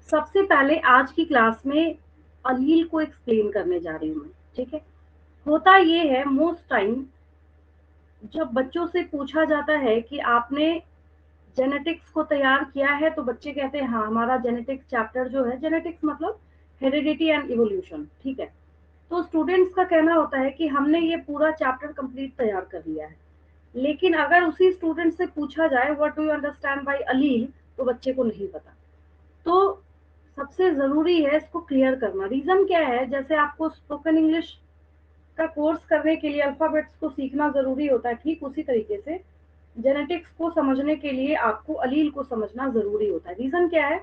सबसे पहले आज की क्लास में अलील को एक्सप्लेन करने जा रही हूँ मैं, ठीक है। होता ये है मोस्ट टाइम जब बच्चों से पूछा जाता है कि आपने जेनेटिक्स को तैयार किया है, तो बच्चे कहते हैं हाँ, हमारा जेनेटिक्स चैप्टर जो है, जेनेटिक्स मतलब हेरिडिटी एंड इवोल्यूशन, ठीक है। तो स्टूडेंट्स का कहना होता है कि हमने ये पूरा चैप्टर कंप्लीट तैयार कर लिया है। लेकिन अगर उसी स्टूडेंट से पूछा जाए what do you understand by अलील, तो बच्चे को नहीं पता। तो सबसे ज़रूरी है इसको क्लियर करना। रीज़न क्या है, जैसे आपको स्पोकन इंग्लिश का कोर्स करने के लिए अल्फ़ाबेट्स को सीखना ज़रूरी होता है, ठीक उसी तरीके से जेनेटिक्स को समझने के लिए आपको अलील को समझना ज़रूरी होता है। रीज़न क्या है?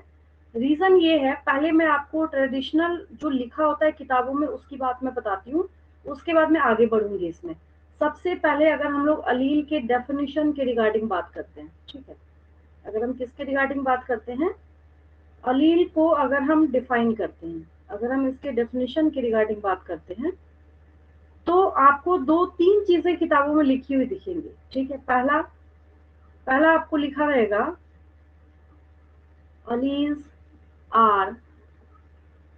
रीज़न ये है, पहले मैं आपको ट्रेडिशनल जो लिखा होता है किताबों में उसकी बात मैं बताती हूँ, उसके बाद मैं आगे बढ़ूँगी इसमें। सबसे पहले अगर हम लोग अलील के डेफिनिशन के रिगार्डिंग बात करते हैं, ठीक है। अगर हम किसके रिगार्डिंग बात करते हैं, अलील को अगर हम डिफाइन करते हैं, अगर हम इसके डेफिनेशन के रिगार्डिंग बात करते हैं, तो आपको दो तीन चीजें किताबों में लिखी हुई दिखेंगी, ठीक है। पहला पहला आपको लिखा रहेगा alleles are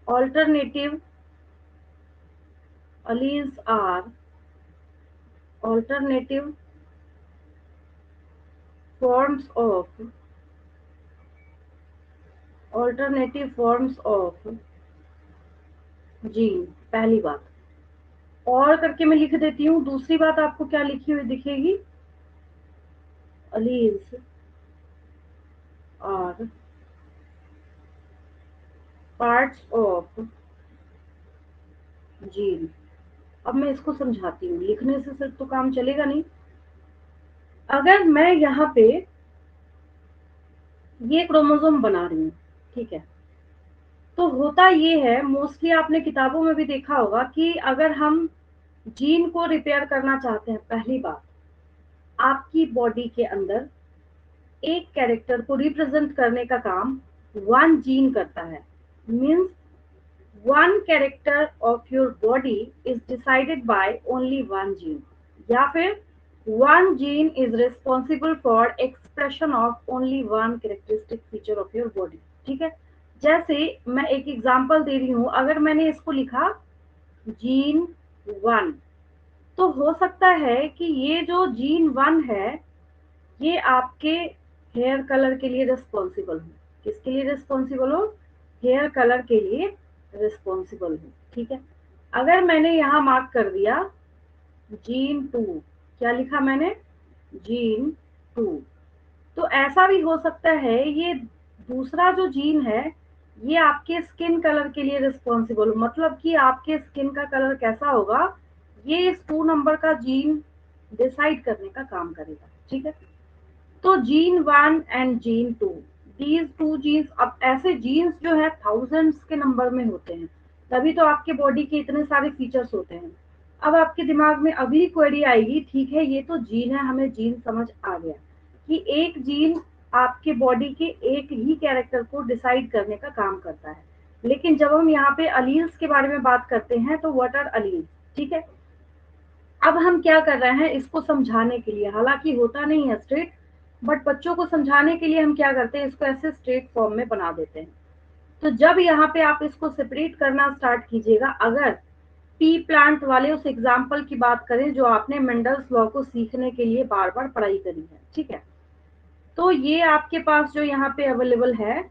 alternative, alleles are alternative forms of, alternative forms of gene. पहली बात और करके मैं लिख देती हूँ। दूसरी बात आपको क्या लिखी हुई दिखेगी, alleles are parts of gene. अब मैं इसको समझाती हूँ, लिखने से सिर्फ तो काम चलेगा नहीं। अगर मैं यहाँ पे ये क्रोमोसोम बना रही हूँ, ठीक है, तो होता ये है, मोस्टली आपने किताबों में भी देखा होगा कि अगर हम जीन को रिपेयर करना चाहते हैं, पहली बात आपकी बॉडी के अंदर एक कैरेक्टर को रिप्रेजेंट करने का काम वन जीन करता है। Means one character of your body is decided by only one gene, या फिर one gene is responsible for expression of only one characteristic feature of your body, ठीक है। जैसे मैं एक एग्जांपल दे रही हूँ, अगर मैंने इसको लिखा जीन वन, तो हो सकता है कि ये जो जीन वन है, ये आपके हेयर कलर के लिए रिस्पॉन्सिबल हो। किसके लिए रिस्पॉन्सिबल हो? हेयर कलर के लिए रिस्पॉन्सिबल हो, ठीक है। अगर मैंने यहाँ मार्क कर दिया जीन टू, क्या लिखा मैंने, जीन टू, तो ऐसा भी हो सकता है ये दूसरा जो जीन है, ये आपके स्किन कलर के लिए रिस्पॉन्सिबल हो। मतलब कि आपके स्किन का कलर कैसा होगा, ये इस 2 नंबर का जीन डिसाइड करने का काम करेगा, ठीक है। तो gene one and gene two, these two genes, अब ऐसे जीन्स जो है थाउजेंड्स के नंबर में होते हैं, तभी तो आपके बॉडी के इतने सारे फीचर्स होते हैं। अब आपके दिमाग में अभी क्वेरी आएगी, ठीक है ये तो जीन है, हमें जीन समझ आ गया कि एक जीन आपके बॉडी के एक ही कैरेक्टर को डिसाइड करने का काम करता है। लेकिन जब हम यहाँ पे अलील्स के बारे में बात करते हैं, तो व्हाट आर अलील्स, ठीक है। अब हम क्या कर रहे हैं इसको समझाने के लिए, हालांकि होता नहीं है स्ट्रेट, बट बच्चों को समझाने के लिए हम क्या करते हैं, इसको ऐसे स्ट्रेट फॉर्म में बना देते हैं। तो जब यहाँ पे आप इसको सेपरेट करना स्टार्ट कीजिएगा, अगर पी प्लांट वाले उस एग्जाम्पल की बात करें जो आपने मेंडल्स लॉ को सीखने के लिए बार बार पढ़ाई करी है, ठीक है, तो ये आपके पास जो यहाँ पे अवेलेबल है,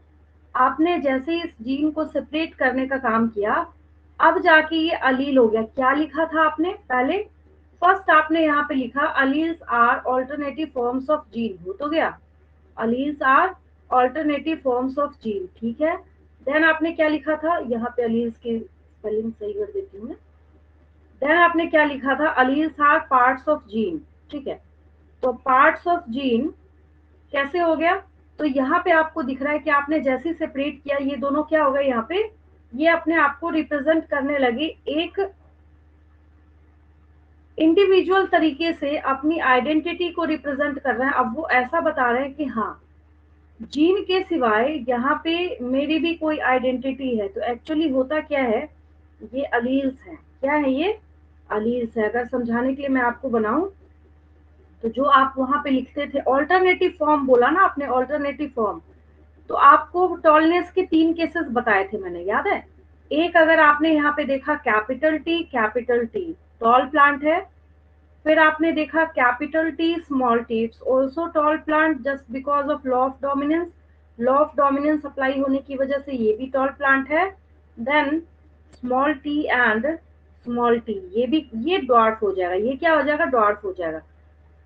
आपने जैसे इस जीन को सेपरेट करने का काम किया, अब जाके ये अलील हो गया। क्या लिखा था आपने पहले, फर्स्ट आपने यहाँ पे लिखा alleles are alternative forms of gene, हो तो गया, alleles are alternative forms of gene, ठीक है। देन आपने क्या लिखा था, यहाँ पे अलील्स की स्पेलिंग सही कर देती हूँ मैं। देन आपने क्या लिखा था, alleles are parts of gene, ठीक है। तो पार्ट्स ऑफ जीन कैसे हो गया, तो यहाँ पे आपको दिख रहा है कि आपने जैसे सेपरेट किया, ये दोनों क्या हो गए, यहाँ पे ये अपने आप को रिप्रेजेंट करने लगे, एक इंडिविजुअल तरीके से अपनी आइडेंटिटी को रिप्रेजेंट कर रहे हैं। अब वो ऐसा बता रहे हैं कि हाँ, जीन के सिवाय यहाँ पे मेरी भी कोई आइडेंटिटी है। तो एक्चुअली होता क्या है, ये अलील्स है। क्या है ये, अलील्स है। अगर समझाने के लिए मैं आपको बनाऊं, तो जो आप वहां पे लिखते थे ऑल्टरनेटिव फॉर्म, बोला ना आपने ऑल्टरनेटिव फॉर्म, तो आपको टॉलनेस के 3 केसेस बताए थे मैंने, याद है? एक अगर आपने यहाँ पे देखा कैपिटल टी टॉल प्लांट है, फिर आपने देखा capital T small T it's also tall plant just because of law of dominance apply होने की वजह से ये भी टॉल प्लांट है। Then small T and small T ये ड्वार्फ हो जाएगा, ये क्या हो जाएगा? ड्वार्फ हो जाएगा।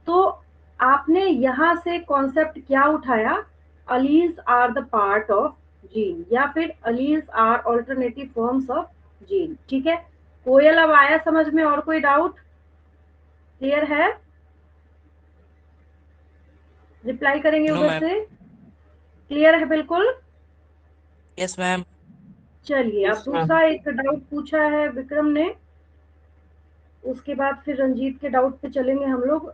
तो आपने यहाँ से कॉन्सेप्ट क्या उठाया? Alleles are the part of gene, या फिर alleles are alternative forms of gene. ठीक है कोयल, अब आया समझ में? और कोई डाउट? क्लियर है? रिप्लाई करेंगे नो उधर मैम। से? क्लियर है बिल्कुल? Yes ma'am. चलिए अब दूसरा एक डाउट पूछा है विक्रम ने, उसके बाद फिर रंजीत के डाउट पे चलेंगे हम लोग।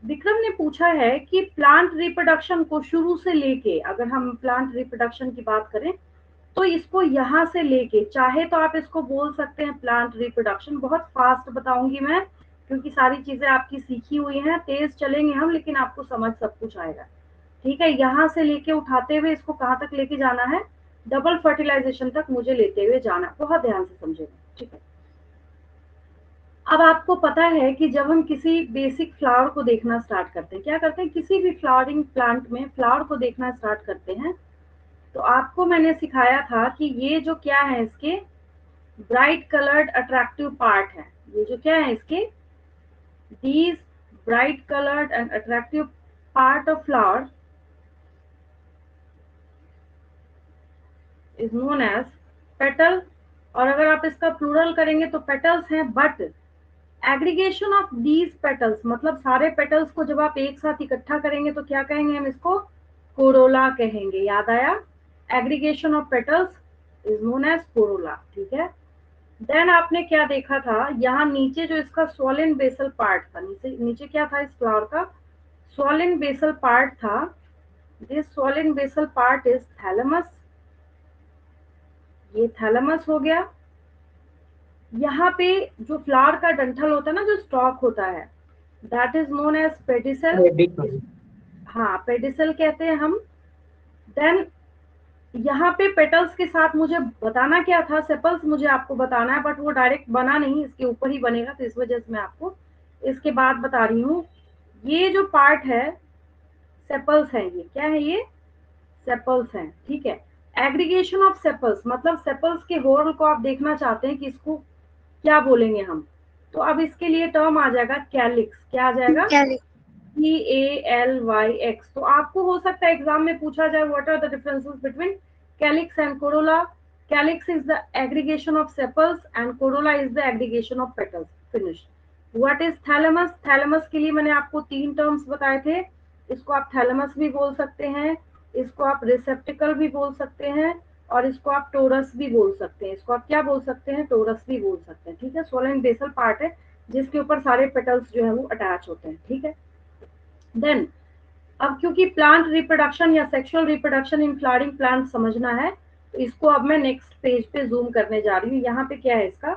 विक्रम ने पूछा है कि प्लांट रिप्रोडक्शन को शुरू से लेके, अगर हम प्लांट रिप्रोडक्शन की बात करें तो इसको यहाँ से लेके, चाहे तो आप इसको बोल सकते हैं प्लांट रिप्रोडक्शन। बहुत फास्ट बताऊंगी मैं क्योंकि सारी चीजें आपकी सीखी हुई हैं, तेज चलेंगे हम लेकिन आपको समझ सब कुछ आएगा। ठीक है, यहाँ से लेके उठाते हुए इसको कहाँ तक लेके जाना है? डबल फर्टिलाइजेशन तक मुझे लेते हुए जाना, बहुत ध्यान से समझेगा। ठीक है, अब आपको पता है कि जब हम किसी बेसिक फ्लावर को देखना स्टार्ट करते हैं, क्या करते हैं? किसी भी फ्लावरिंग प्लांट में फ्लावर को देखना स्टार्ट करते हैं, तो आपको मैंने सिखाया था कि ये जो क्या है, इसके ब्राइट कलर्ड अट्रैक्टिव पार्ट है। ये जो क्या है इसके, these bright coloured and attractive part of flower is known as petal. और अगर आप इसका प्लूरल करेंगे तो पेटल्स हैं, but aggregation of these petals, मतलब सारे पेटल्स को जब आप एक साथ इकट्ठा करेंगे तो क्या कहेंगे हम इसको? कोरोला कहेंगे। याद आया? Aggregation of petals is known as corolla. ठीक है, देन आपने क्या देखा था, यहाँ नीचे जो इसका स्वॉलन बेसल पार्ट था, नीचे नीचे क्या था इस फ्लावर का? स्वॉलन बेसल पार्ट था। This swollen basal part is thalamus, ये थैलेमस हो गया। यहाँ पे जो फ्लावर का डंठल होता है ना, जो स्टॉक होता है, that is known as pedicel. हाँ, पेडिसल कहते हैं हम। देन यहाँ पे पेटल्स के साथ मुझे बताना क्या था? सेपल्स मुझे आपको बताना है, बट वो डायरेक्ट बना नहीं, इसके ऊपर ही बनेगा, तो इस वजह से मैं आपको इसके बाद बता रही हूँ। ये जो पार्ट है सेपल्स है, ये क्या है? ये सेपल्स हैं। ठीक है, एग्रीगेशन ऑफ सेपल्स, मतलब सेपल्स के होल को आप देखना चाहते हैं कि इसको क्या बोलेंगे हम, तो अब इसके लिए टर्म आ जाएगा कैलिक्स। क्या आ जाएगा? CALYX। तो आपको हो सकता है एग्जाम में पूछा जाए what are the differences between calyx and corolla. Calyx is the aggregation of sepals and corolla is the aggregation of petals. Finish. What is thalamus? Thalamus के लिए मैंने आपको 3 टर्म्स बताए थे। इसको आप थैलेमस भी बोल सकते हैं, इसको आप रिसेप्टिकल भी बोल सकते हैं, और इसको आप टोरस भी बोल सकते हैं। इसको आप क्या बोल सकते हैं? टोरस भी बोल सकते हैं। ठीक है, सोलन बेसल पार्ट है जिसके ऊपर सारे पेटल्स जो है वो अटैच होते हैं। ठीक है, देन अब क्योंकि प्लांट रिप्रोडक्शन या sexual reproduction in flowering plant समझना है, तो इसको अब मैं नेक्स्ट पेज पे जूम करने जा रही हूँ। यहाँ पे क्या है? इसका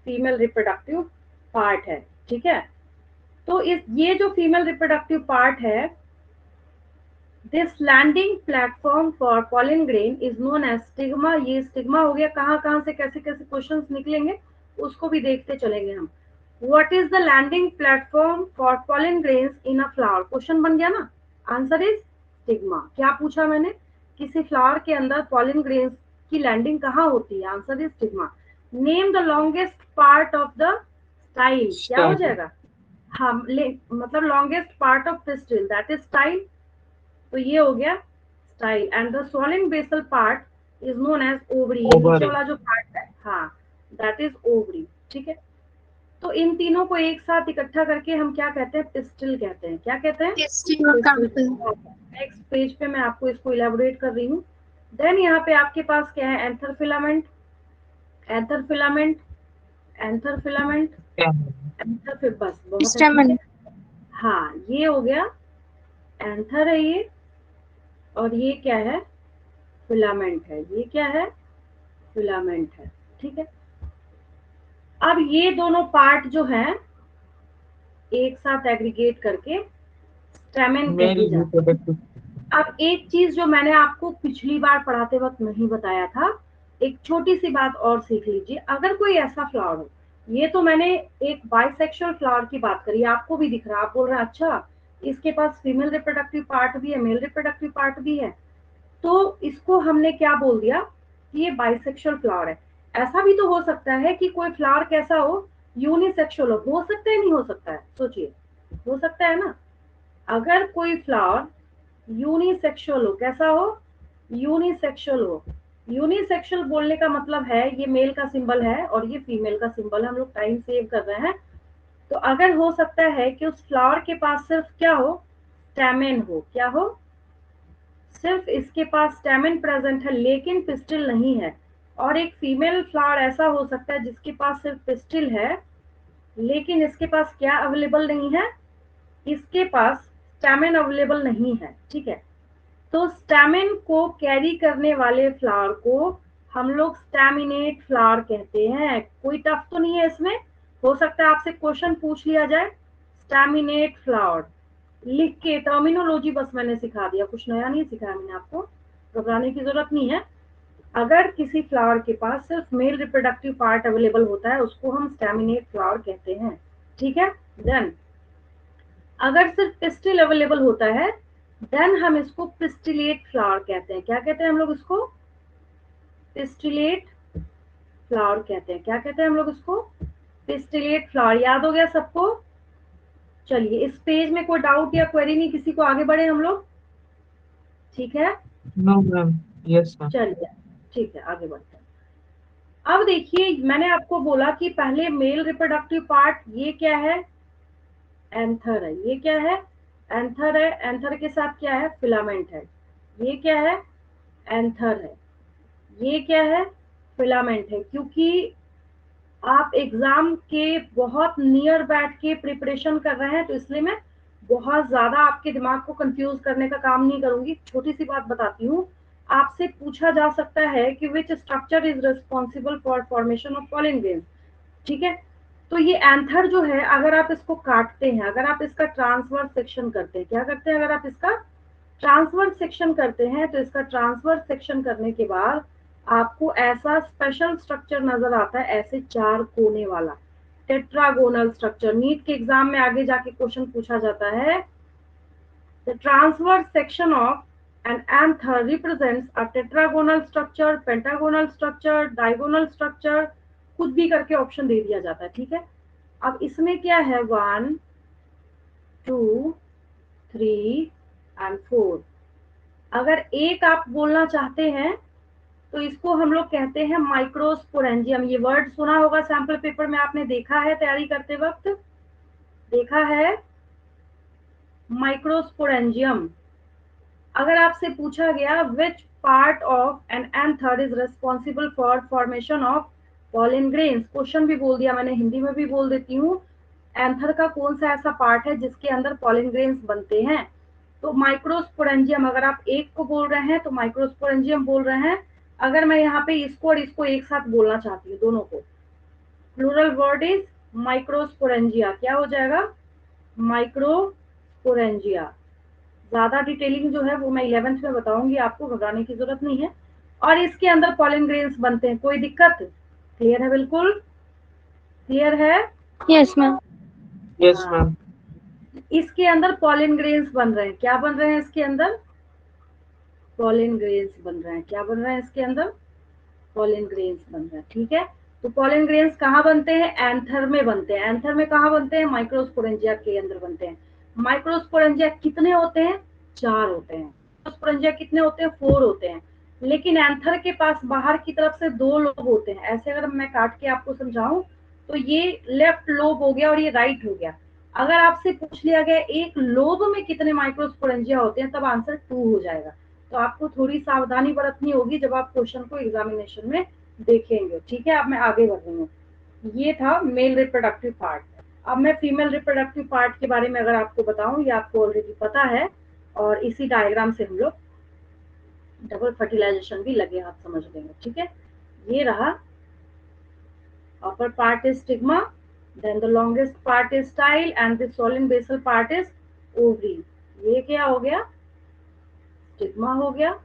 फीमेल रिप्रोडक्टिव पार्ट है। ठीक है, तो ये जो फीमेल रिप्रोडक्टिव पार्ट है, this landing platform for pollen grain is known as stigma. ये स्टिग्मा हो गया। कहाँ कहाँ से कैसे कैसे क्वेश्चंस निकलेंगे उसको भी देखते चलेंगे हम। What is the landing platform for pollen grains in a flower? Question बन गया ना, आंसर इज स्टिग्मा। क्या पूछा मैंने? किसी फ्लावर के अंदर पॉलन ग्रेन्स की लैंडिंग कहाँ होती है? Answer is stigma. Name the longest part of the style. क्या हो जाएगा? हाँ, मतलब longest part of pistil, that is style. तो ये हो गया style. And the swollen basal part is known as ovary. ये नीचे वाला जो पार्ट है, हाँ, दैट इज ओवरी। ठीक है, तो इन तीनों को एक साथ इकट्ठा करके हम क्या कहते हैं? पिस्टिल कहते हैं। क्या कहते हैं? नेक्स्ट पेज पे मैं आपको इसको इलेबोरेट कर रही हूँ। देन यहाँ पे आपके पास क्या है? Anther filament, anther filament, anther filament, anther. बस बहुत है। ठीक है, हाँ, ये हो गया एंथर है ये, और ये क्या है? फिलामेंट है। ये क्या है? फिलामेंट है। ठीक है, अब ये दोनों पार्ट जो है एक साथ एग्रीगेट करके स्टेमेन कह दी जाती है। अब एक चीज जो मैंने आपको पिछली बार पढ़ाते वक्त नहीं बताया था, एक छोटी सी बात और सीख लीजिए। अगर कोई ऐसा फ्लावर हो, ये तो मैंने एक बाइसेक्सुअल फ्लावर की बात करी, आपको भी दिख रहा है, आप बोल रहे हैं अच्छा इसके पास फीमेल रिप्रोडक्टिव पार्ट भी है, मेल रिप्रोडक्टिव पार्ट भी है, तो इसको हमने क्या बोल दिया कि ये बाइसेक्सुअल फ्लावर है। ऐसा भी तो हो सकता है कि कोई फ्लावर कैसा हो, यूनिसेक्सुअल हो सकता है, नहीं हो सकता है, सोचिए, हो सकता है ना। अगर कोई फ्लावर यूनिसेक्सुअल हो, कैसा हो, यूनिसेक्सुअल हो, यूनिसेक्सुअल बोलने का मतलब है ये मेल का सिंबल है और ये फीमेल का सिंबल है, हम लोग टाइम सेव कर रहे हैं। तो अगर हो सकता है कि उस फ्लावर के पास सिर्फ क्या हो, स्टैमेन हो, क्या हो, सिर्फ इसके पास स्टैमेन प्रेजेंट है लेकिन पिस्टिल नहीं है। और एक फीमेल फ्लावर ऐसा हो सकता है जिसके पास सिर्फ पिस्टिल है लेकिन इसके पास क्या अवेलेबल नहीं है, इसके पास स्टैमेन अवेलेबल नहीं है, ठीक है। तो स्टैमिन को कैरी करने वाले फ्लावर को हम लोग स्टैमिनेट फ्लावर कहते हैं। कोई टफ तो नहीं है इसमें, हो सकता है आपसे क्वेश्चन पूछ लिया जाए। स्टैमिनेट फ्लावर लिख के, टर्मिनोलॉजी बस मैंने सिखा दिया, कुछ नया नहीं सिखाया मैंने आपको, घबराने की जरूरत नहीं है। अगर किसी फ्लावर के पास सिर्फ मेल रिप्रोडक्टिव पार्ट अवेलेबल होता है उसको हम स्टैमिनेट फ्लावर कहते हैं, ठीक है। देन अगर सिर्फ पिस्टिल अवेलेबल होता है देन हम इसको पिस्टिलेट फ्लावर कहते हैं। क्या कहते हैं हम लोग इसको, पिस्टिलेट फ्लावर कहते हैं। क्या कहते हैं हम लोग इसको, पिस्टिलेट फ्लावर। याद हो गया सबको। चलिए इस पेज में कोई डाउट या क्वेरी नहीं, किसी को, आगे बढ़े हम लोग, ठीक है। No ma'am. Yes ma'am. चलिए ठीक है, आगे बढ़ते हैं। अब देखिए मैंने आपको बोला कि पहले मेल रिप्रोडक्टिव पार्ट ये क्या है, एंथर है। ये क्या है, एंथर है। एंथर के साथ क्या है, फिलामेंट है। ये क्या है, एंथर है। ये क्या है, फिलामेंट है। क्योंकि आप एग्जाम के बहुत नियर बैठ के प्रिपरेशन कर रहे हैं तो इसलिए मैं बहुत ज्यादा आपके दिमाग को कंफ्यूज करने का काम नहीं करूंगी। छोटी सी बात बताती हूँ, आपसे पूछा जा सकता है कि which structure is responsible for formation of pollen grains, ठीक है। तो ये एंथर जो है, अगर आप इसको काटते हैं, अगर आप इसका ट्रांसवर्स सेक्शन करते हैं, क्या करते हैं, अगर आप इसका ट्रांसवर्स सेक्शन करते हैं तो इसका ट्रांसवर्स सेक्शन करने के बाद आपको ऐसा स्पेशल स्ट्रक्चर नजर आता है, ऐसे चार कोने वाला टेट्रागोनल स्ट्रक्चर। नीट के एग्जाम में आगे जाके क्वेश्चन पूछा जाता है, the transverse section of an anther represents a tetragonal structure, pentagonal structure, diagonal structure, कुछ भी करके ऑप्शन दे दिया जाता है, ठीक है। अब इसमें क्या है, 1 2 3 एंड 4। अगर एक आप बोलना चाहते हैं तो इसको हम लोग कहते हैं माइक्रोस्पोरेंजियम। ये वर्ड सुना होगा सैंपल पेपर में, आपने देखा है तैयारी करते वक्त, देखा है, माइक्रोस्पोरेंजियम। अगर आपसे पूछा गया which part of an anther is responsible for formation of pollen grains, question भी बोल दिया मैंने, हिंदी में भी बोल देती हूँ, एंथर का कौन सा ऐसा पार्ट है जिसके अंदर पॉलन ग्रेन्स बनते हैं। तो माइक्रोस्पोरेंजियम, अगर आप एक को बोल रहे हैं तो माइक्रोस्पोरेंजियम बोल रहे हैं। अगर मैं यहाँ पे इसको और इसको एक साथ बोलना चाहती हूँ, दोनों को, प्लूरल वर्ड इज माइक्रोस्पोरेंजिया, क्या हो जाएगा, माइक्रोस्पोरेंजिया। ज्यादा डिटेलिंग जो है वो मैं 11th में बताऊंगी, आपको घबराने की जरूरत नहीं है। और इसके अंदर पॉलन ग्रेन्स बनते हैं, कोई दिक्कत, क्लियर है, बिल्कुल क्लियर है। Yes ma'am. यस हाँ, मैम। इसके अंदर पॉलन ग्रेन्स बन रहे हैं, क्या बन रहे हैं इसके अंदर, पॉलन ग्रेन्स बन रहे हैं। क्या बन रहे हैं इसके अंदर, पॉलन ग्रेन्स बन रहे हैं, ठीक है। तो पॉलन ग्रेन्स कहाँ बनते हैं, एंथर में बनते हैं। एंथर में कहाँ बनते हैं, माइक्रोस्पोरेंजिया के अंदर बनते हैं। माइक्रोस्पोरेंजिया कितने होते हैं, 4 होते हैं। माइक्रोस्पोरेंजिया कितने होते हैं, 4 होते हैं। लेकिन एंथर के पास बाहर की तरफ से 2 लोब होते हैं। ऐसे अगर मैं काट के आपको समझाऊं तो ये लेफ्ट लोब हो गया और ये राइट हो गया। अगर आपसे पूछ लिया गया एक लोब में कितने माइक्रोस्पोरेंजिया होते हैं, तब आंसर 2 हो जाएगा। तो आपको थोड़ी सावधानी बरतनी होगी जब आप क्वेश्चन को एग्जामिनेशन में देखेंगे, ठीक है। अब मैं आगे बढ़ रही हूँ, ये था मेल रिप्रोडक्टिव पार्ट। अब मैं फीमेल रिप्रोडक्टिव पार्ट के बारे में अगर आपको बताऊं, ये आपको ऑलरेडी पता है, और इसी डायग्राम से हम लोग डबल फर्टिलाइजेशन भी लगे हाथ समझ लेंगे, ठीक है। ये रहा, upper part is stigma, then the longest part is style and the solen basal part is ovary। ये क्या हो गया, स्टिग्मा हो गया,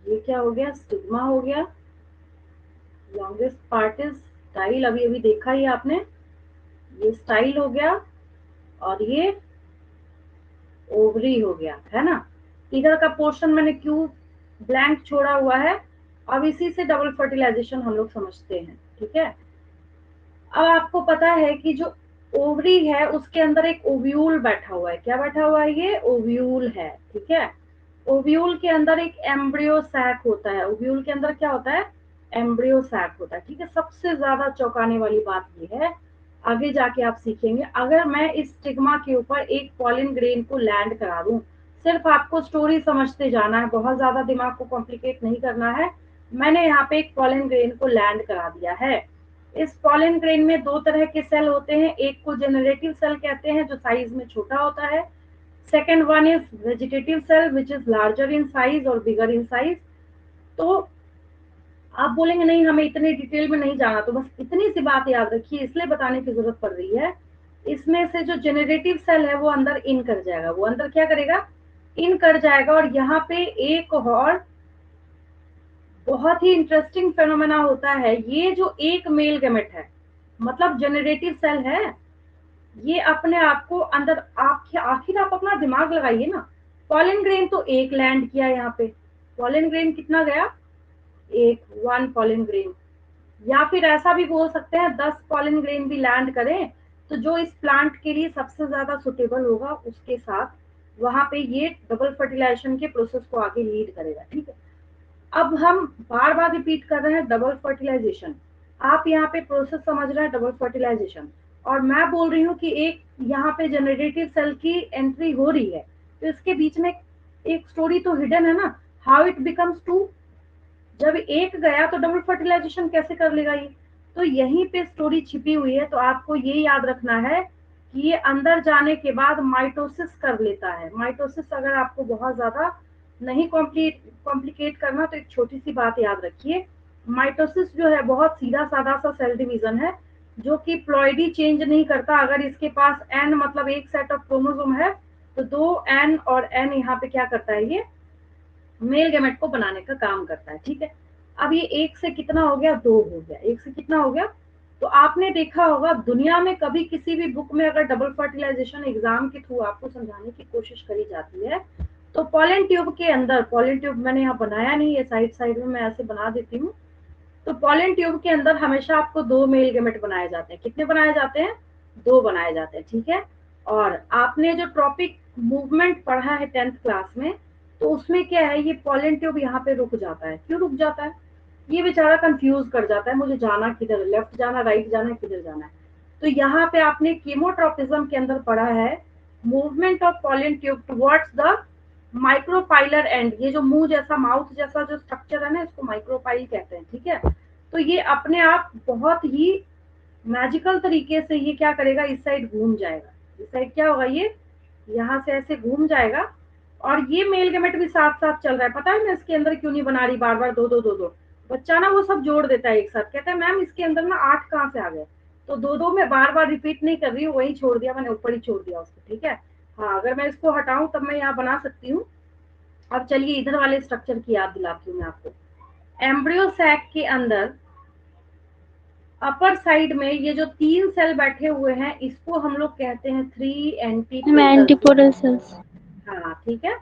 ये क्या हो गया, स्टिग्मा हो गया, लॉन्गेस्ट पार्ट इज स्टाइल, अभी अभी देखा ही आपने, ये स्टाइल हो गया, और ये ओवरी हो गया, है ना। इधर का पोर्शन मैंने क्यों ब्लैंक छोड़ा हुआ है, अब इसी से डबल फर्टिलाइजेशन हम लोग समझते हैं, ठीक है। अब आपको पता है कि जो ओवरी है उसके अंदर एक ओव्यूल बैठा हुआ है, क्या बैठा हुआ है, ये ओव्यूल है, ठीक है। ओव्यूल के अंदर एक एम्ब्रियो सैक होता है, ओव्यूल के अंदर क्या होता है, एम्ब्रियो सैक होता है, ठीक है। सबसे ज्यादा चौंकाने वाली बात ये है, आगे जाके आप सीखेंगे, अगर मैं इस स्टिग्मा के ऊपर एक पॉलिन ग्रेन को लैंड करा दूं, सिर्फ आपको स्टोरी समझते जाना है, बहुत ज्यादा दिमाग को कॉम्प्लिकेट नहीं करना है। मैंने यहाँ पे एक पॉलिन ग्रेन को लैंड करा दिया है। इस पॉलिन ग्रेन में दो तरह के सेल होते हैं, एक को जेनरेटिव सेल कहते हैं जो साइज में छोटा होता है, second one is vegetative cell which is larger in size और बिगर इन साइज। तो आप बोलेंगे नहीं हमें इतने डिटेल में नहीं जाना, तो बस इतनी सी बात याद रखिए, इसलिए बताने की जरूरत पड़ रही है। इसमें से जो जेनरेटिव सेल है वो अंदर इन कर जाएगा, वो अंदर क्या करेगा, इन कर जाएगा, और यहाँ पे एक और बहुत ही इंटरेस्टिंग फेनोमेना होता है, ये जो एक मेल गैमेट है, मतलब जेनरेटिव सेल है, ये अपने आप को अंदर, आप आखिर आप अपना दिमाग लगाइए ना, पॉलिन ग्रेन तो एक लैंड किया यहाँ पे, पॉलिन ग्रेन कितना गया, एक, वन पॉलिन ग्रेन, या फिर ऐसा भी बोल सकते हैं 10 पॉलिन ग्रेन भी लैंड करें तो जो इस प्लांट के लिए सबसे ज्यादा सुटेबल होगा उसके साथ वहां पे ये डबल फर्टिलाइजेशन के प्रोसेस को आगे लीड करेगा, ठीक है। अब हम बार बार रिपीट कर रहे हैं डबल फर्टिलाइजेशन, आप यहाँ पे प्रोसेस समझ रहे हैं डबल फर्टिलाइजेशन, और मैं बोल रही हूँ कि एक यहाँ पे जनरेटिव सेल की एंट्री हो रही है, तो इसके बीच में एक स्टोरी तो हिडन है ना, हाउ इट बिकम्स टू, जब एक गया तो डबल फर्टिलाइजेशन कैसे कर लेगा ये, तो यहीं पे स्टोरी छिपी हुई है। तो आपको ये याद रखना है कि ये अंदर जाने के बाद माइटोसिस कर लेता है। माइटोसिस अगर आपको बहुत ज्यादा नहीं कॉम्प्लिकेट करना तो एक छोटी सी बात याद रखिए, माइटोसिस जो है बहुत सीधा साधा सा सेल डिवीजन है जो कि प्लॉइडी चेंज नहीं करता। अगर इसके पास एन मतलब एक सेट ऑफ क्रोमोसोम है तो दो एन और एन यहाँ पे क्या करता है, ये मेल गैमेट को बनाने का काम करता है, ठीक है। अब ये एक से कितना हो गया, दो हो गया, एक से कितना हो गया, तो आपने देखा होगा दुनिया में कभी किसी भी बुक में अगर डबल फर्टिलाइजेशन एग्जाम के थ्रू आपको समझाने की कोशिश करी जाती है तो पॉलन ट्यूब के अंदर, पॉलन ट्यूब मैंने यहाँ बनाया नहीं है, साइड साइड में मैं ऐसे बना देती हूँ, तो पॉलन ट्यूब के अंदर हमेशा आपको दो मेल गैमेट बनाए जाते हैं, कितने बनाए जाते हैं, दो बनाए जाते हैं, ठीक है। और आपने जो ट्रॉपिक मूवमेंट पढ़ा है 10th क्लास में, तो उसमें क्या है, ये पॉलन ट्यूब यहाँ पे रुक जाता है, क्यों रुक जाता है, ये बेचारा कंफ्यूज कर जाता है, मुझे जाना किधर, लेफ्ट जाना, राइट जाना, किधर जाना है। तो यहाँ पे आपने कीमोट्रोपिज्म के अंदर पढ़ा है movement of pollen tube towards the micropylar and, ये जो मुंह जैसा, माउथ जैसा जो स्ट्रक्चर है ना, इसको माइक्रोपाइल कहते हैं, ठीक है। तो ये अपने आप बहुत ही मैजिकल तरीके से ये क्या करेगा, इस साइड घूम जाएगा, इस साइड क्या होगा, ये यहाँ से ऐसे घूम जाएगा, और ये मेल गैमेट भी साथ साथ चल रहा है। पता है मैं इसके अंदर क्यों नहीं बना रही बार बार दो दो दो दो, बच्चा ना वो सब जोड़ देता है एक साथ, कहता है मैम इसके अंदर ना 8 कहाँ से आ गए, तो दो दो में बार बार रिपीट नहीं कर रही हूँ, वही छोड़ दिया मैंने, ऊपर ही छोड़ दिया उसको, ठीक है। हाँ, अगर मैं इसको हटाऊं तब मैं यहाँ बना सकती हूँ। अब चलिए इधर वाले स्ट्रक्चर की याद दिलाती हूँ मैं आपको। एम्ब्रियो सैक के अंदर अपर साइड में ये जो 3 सेल बैठे हुए हैं इसको हम लोग कहते हैं 3 एंटीपोडल एंटीपोडल। सेल्स। हाँ ठीक है,